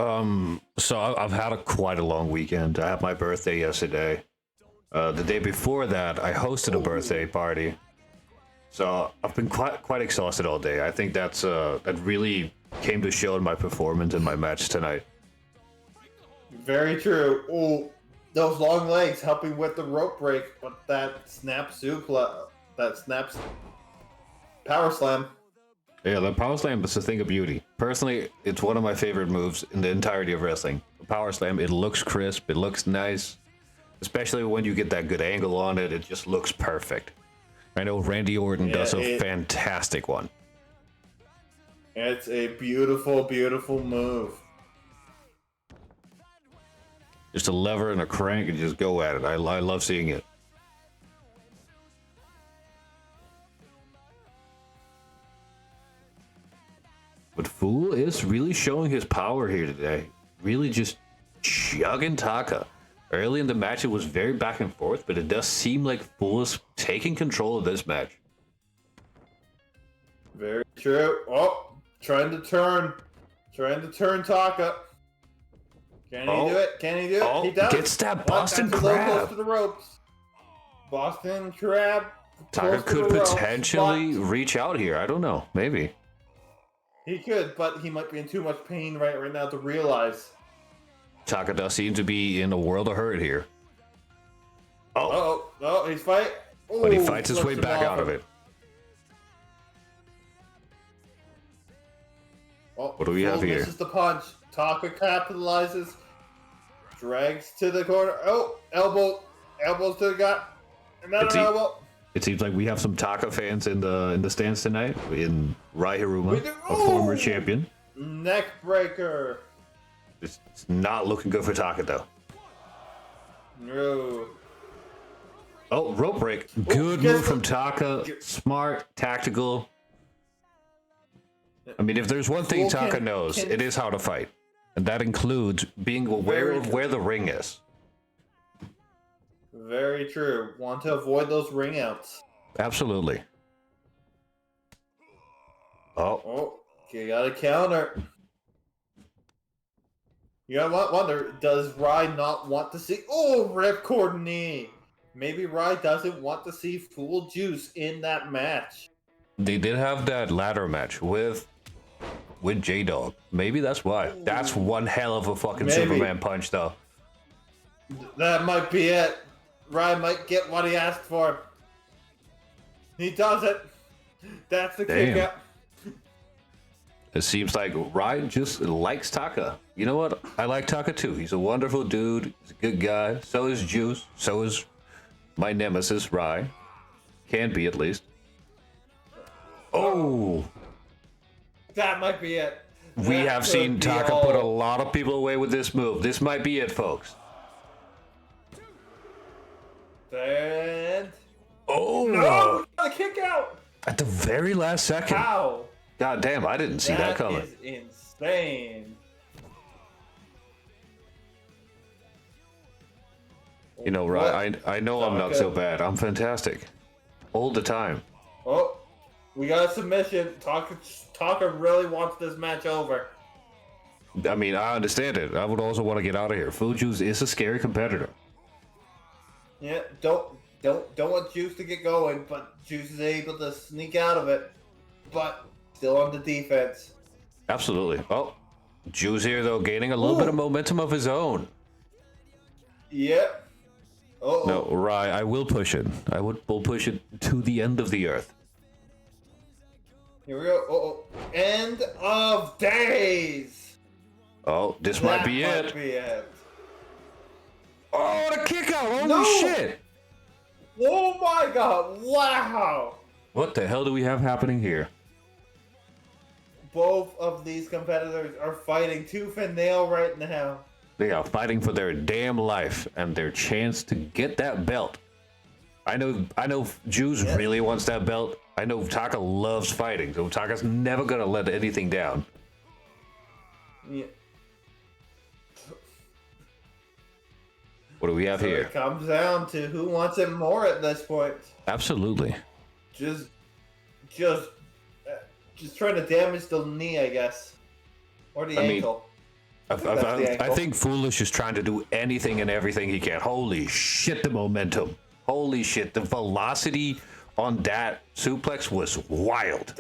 so I've had quite a long weekend. I had my birthday yesterday. The day before that, I hosted a birthday party. So I've been quite exhausted all day. I think that really came to show in my performance in my match tonight. Very true. Oh, those long legs helping with the rope break, but that snap suplex, that snaps power slam. Yeah, the power slam is a thing of beauty. Personally, it's one of my favorite moves in the entirety of wrestling. The power slam, it looks crisp, it looks nice. Especially when you get that good angle on it, it just looks perfect. I know Randy Orton does a fantastic one. It's a beautiful, beautiful move. Just a lever and a crank and just go at it. I love seeing it. But Fool is really showing his power here today. Really just chugging Taka. Early in the match, it was very back and forth, but it does seem like Fool is taking control of this match. Very true. Oh, trying to turn Taka. Can he do it? Can he do it? Oh, He does. gets that Boston That's a little close Crab. to the ropes. Boston Crab. Taka close to could the ropes, potentially but reach out here. I don't know. Maybe. he could, but he might be in too much pain right now to realize. Taka does seem to be in a world of hurt here. Oh, Oh, he's fighting. but he fights his way back out of it. Oh, What do we have here? Misses the punch. Taka capitalizes. Drags to the corner. Oh, elbows to the gut. Another It's e- elbow. It seems like we have some Taka fans in the stands tonight. In Rai We Hiruma, do- a former Ooh! champion. Neck breaker. It's not looking good for Taka though. No. Oh, rope break. Good gets move from the- Taka. Smart, tactical. I mean, if there's one thing Well, Taka knows, it is how to fight. And that includes being aware Very of where the ring is. Very true. Want to avoid those ring outs. Absolutely. Oh, Oh, you got a counter. You gotta wonder, does Rai not want to see... Oh, ripcord knee. Maybe Rai doesn't want to see Full Juice in that match. they did have that ladder match with J-Dog. Maybe that's why. That's one hell of a fucking Maybe. Superman punch, though. That might be it. Rai might get what he asked for. He does it. That's the Damn. kick out. It seems like Rai just likes Taka. You know what? I like Taka too. He's a wonderful dude. He's a good guy. So is Juice. So is my nemesis, Rai. Can be, at least. Oh! That might be it. We That have could seen be Taka all. put a lot of people away with this move. This might be it, folks. And... Oh! No! The kick out! At the very last second. How? God damn, I didn't see that coming. That is insane. You know, Rai, I know I'm not so bad. I'm fantastic. All the time. Oh, we got a submission. Taka really wants this match over. I mean, I understand it. I would also want to get out of here. Full Juice is a scary competitor. Yeah, don't want Juice to get going, but Juice is able to sneak out of it. But still on the defense. Absolutely. Oh, Juice here, though, gaining a little bit of momentum of his own. Yep. Oh No, Rai, I will push it. Will push it to the end of the earth. Here we go. End of days. Oh, this might be That it. Be it. Oh, the kick out. Holy No! shit. Oh my god! Wow! What the hell do we have happening here? Both of these competitors are fighting tooth and nail right now. They are fighting for their damn life and their chance to get that belt. I know Juice really wants that belt. I know Taka loves fighting, so Taka's never gonna let anything down. Yeah. What do we have So here? it comes down to who wants it more at this point. Absolutely. Just trying to damage the knee, I guess, or the ankle. I think Foolish is trying to do anything and everything he can. Holy shit, the momentum. Holy shit, the velocity on that suplex was wild.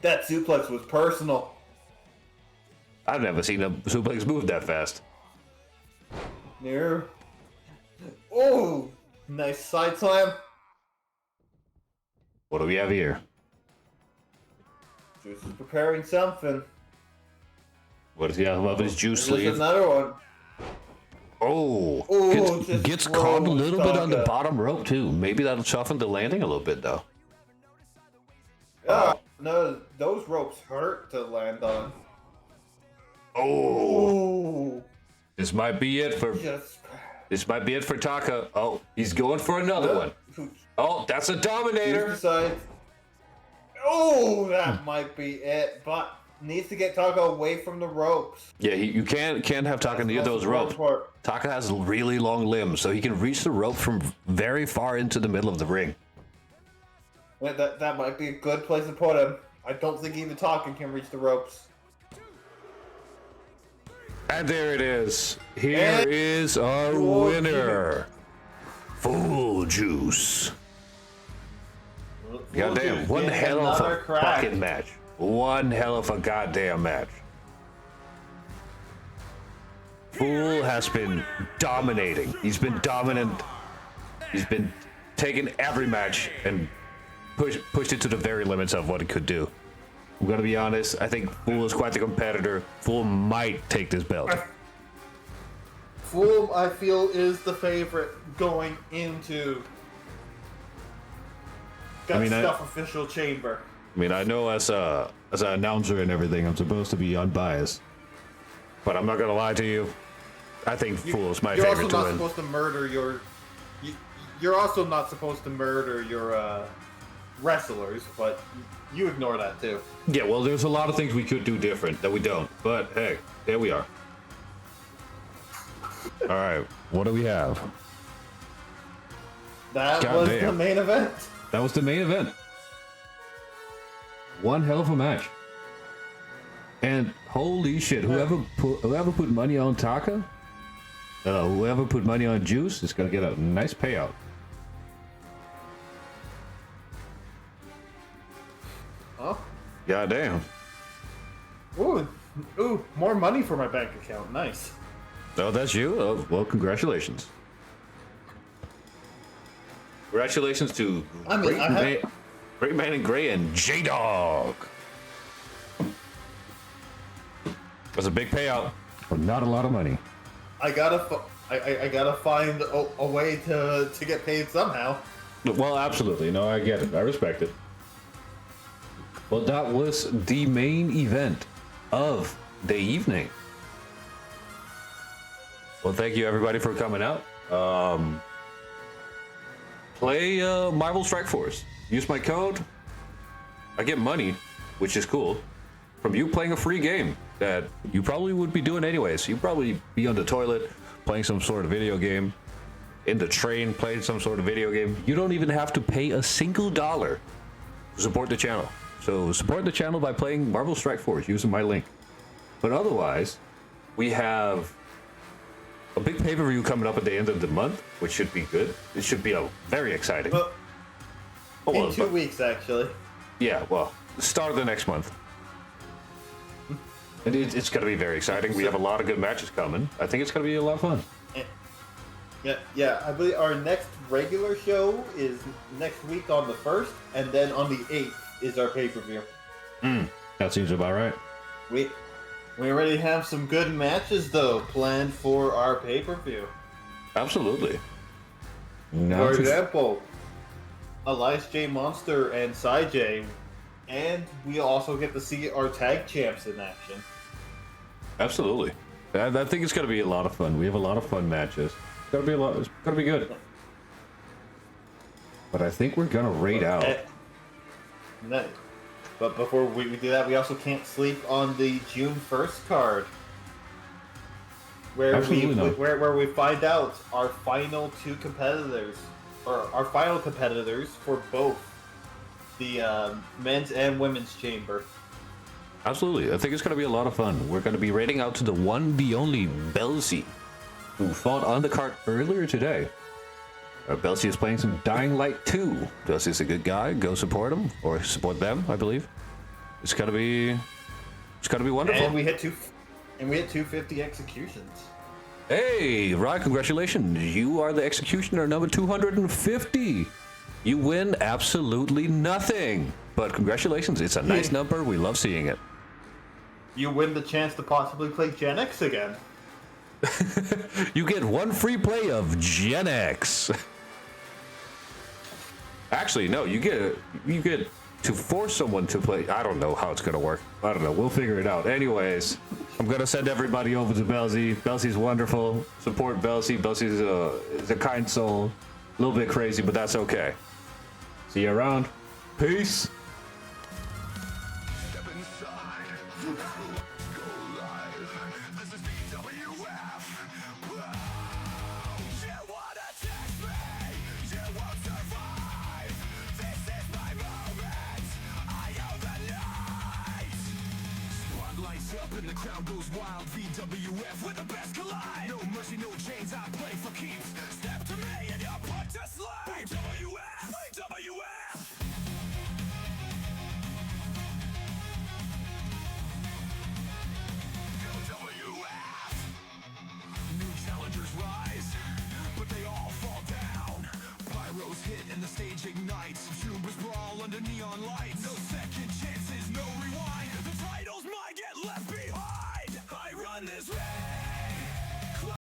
That suplex was personal. I've never seen a suplex move that fast. Near. Oh, nice side slam. What do we have here? Juice is preparing something. What does he have above his juice There's sleeve? another one. Oh, just gets caught a throws little bit on the Taka. bottom rope too. Maybe that'll soften the landing a little bit though. Oh, no, those ropes hurt to land on. Oh, Oh, this might be it for Taka. Oh, he's going for another one. Oh, that's a Dominator. Decides. Oh, that might be it, but needs to get Taka away from the ropes. Yeah, you can't have Taka near those ropes. Taka has really long limbs, so he can reach the rope from very far into the middle of the ring. Wait, that might be a good place to put him. I don't think even Taka can reach the ropes. And there it is. Here And is our Fool winner. Full Juice. Goddamn, one Getting hell of another a crack. fucking match. One hell of a goddamn match. Fool has been dominating. He's been dominant. He's been taking every match and pushed it to the very limits of what he could do. I'm gonna be honest, I think Fool is quite the competitor. Fool might take this belt. Fool, I feel, is the favorite going into Stuff Official Chamber. I mean, I know as an announcer and everything, I'm supposed to be unbiased. But I'm not gonna lie to you. I think Fool is my You're also favorite to not win. supposed to murder your. You're also not supposed to murder your wrestlers, but you ignore that too. Yeah, well, there's a lot of things we could do different that we don't. But hey, there we are. All right, what do we have? That was the Goddamn. main event. That was the main event. One hell of a match. And holy shit, whoever put money on Taka, whoever put money on Juice is gonna get a nice payout. Huh? Goddamn. Ooh, more money for my bank account. Nice. Oh, that's you? Oh, well, congratulations. Congratulations to I mean, Great Man in Gray and J-Dog. That's a big payout, but not a lot of money. I gotta find a way to get paid somehow. Well, absolutely. No, I get it. I respect it. Well, that was the main event of the evening. Well, thank you everybody for coming out. Play Marvel Strike Force. Use my code. I get money, which is cool, from you playing a free game that you probably would be doing anyways. You'd probably be on the toilet playing some sort of video game, in the train playing some sort of video game. You don't even have to pay a single dollar to support the channel. So support the channel by playing Marvel Strike Force using my link. But otherwise, we have a big pay-per-view coming up at the end of the month, which should be good. It should be very exciting. Well, Oh, in 2 weeks, actually. Yeah, well, start of the next month. And it's going to be very exciting. We have a lot of good matches coming. I think it's going to be a lot of fun. Yeah. I believe our next regular show is next week on the 1st, and then on the 8th is our pay-per-view. That seems about right. We already have some good matches though planned for our pay-per-view. Absolutely. Now For to- example, Elias J. Monster and Cy J, and we also get to see our tag champs in action. Absolutely. I think it's going to be a lot of fun. We have a lot of fun matches. It's going to be a lot. It's going to be good. But I think we're going to rate out. No. But before we do that, we also can't sleep on the June 1st card. Where Absolutely not. where we find out our final two competitors, or our final competitors for both the men's and women's chamber. Absolutely. I think it's going to be a lot of fun. We're going to be rating out to the one, the only Belzy, who fought on the card earlier today. Belzy is playing some Dying Light 2. Belzy's a good guy. Go support him, or support them, I believe. It's going to be wonderful. And we hit 250 executions. Hey, Rod, congratulations. You are the executioner number 250. You win absolutely nothing. But congratulations. It's a nice number. We love seeing it. You win the chance to possibly play Gen X again. You get one free play of Gen X. Actually, no, you get to force someone to play. I don't know how it's gonna work. I don't know. We'll figure it out. Anyways, I'm gonna send everybody over to Belzy. Belzy's wonderful. Support Belzy. Belzy is a kind soul. A little bit crazy, but that's okay. See you around. Peace. Step inside. Go live. This is BWF. Whoa. You wanna test me? You won't survive. This is my moment. I own the night. Spotlights up and the crowd goes wild. VWF with the best collide. No mercy, no chains. I play for keeps. Step to me and you're put to sleep. WF. WF. WF. New challengers rise, but they all fall down. Pyros hit and the stage ignites. Troopers brawl under neon lights.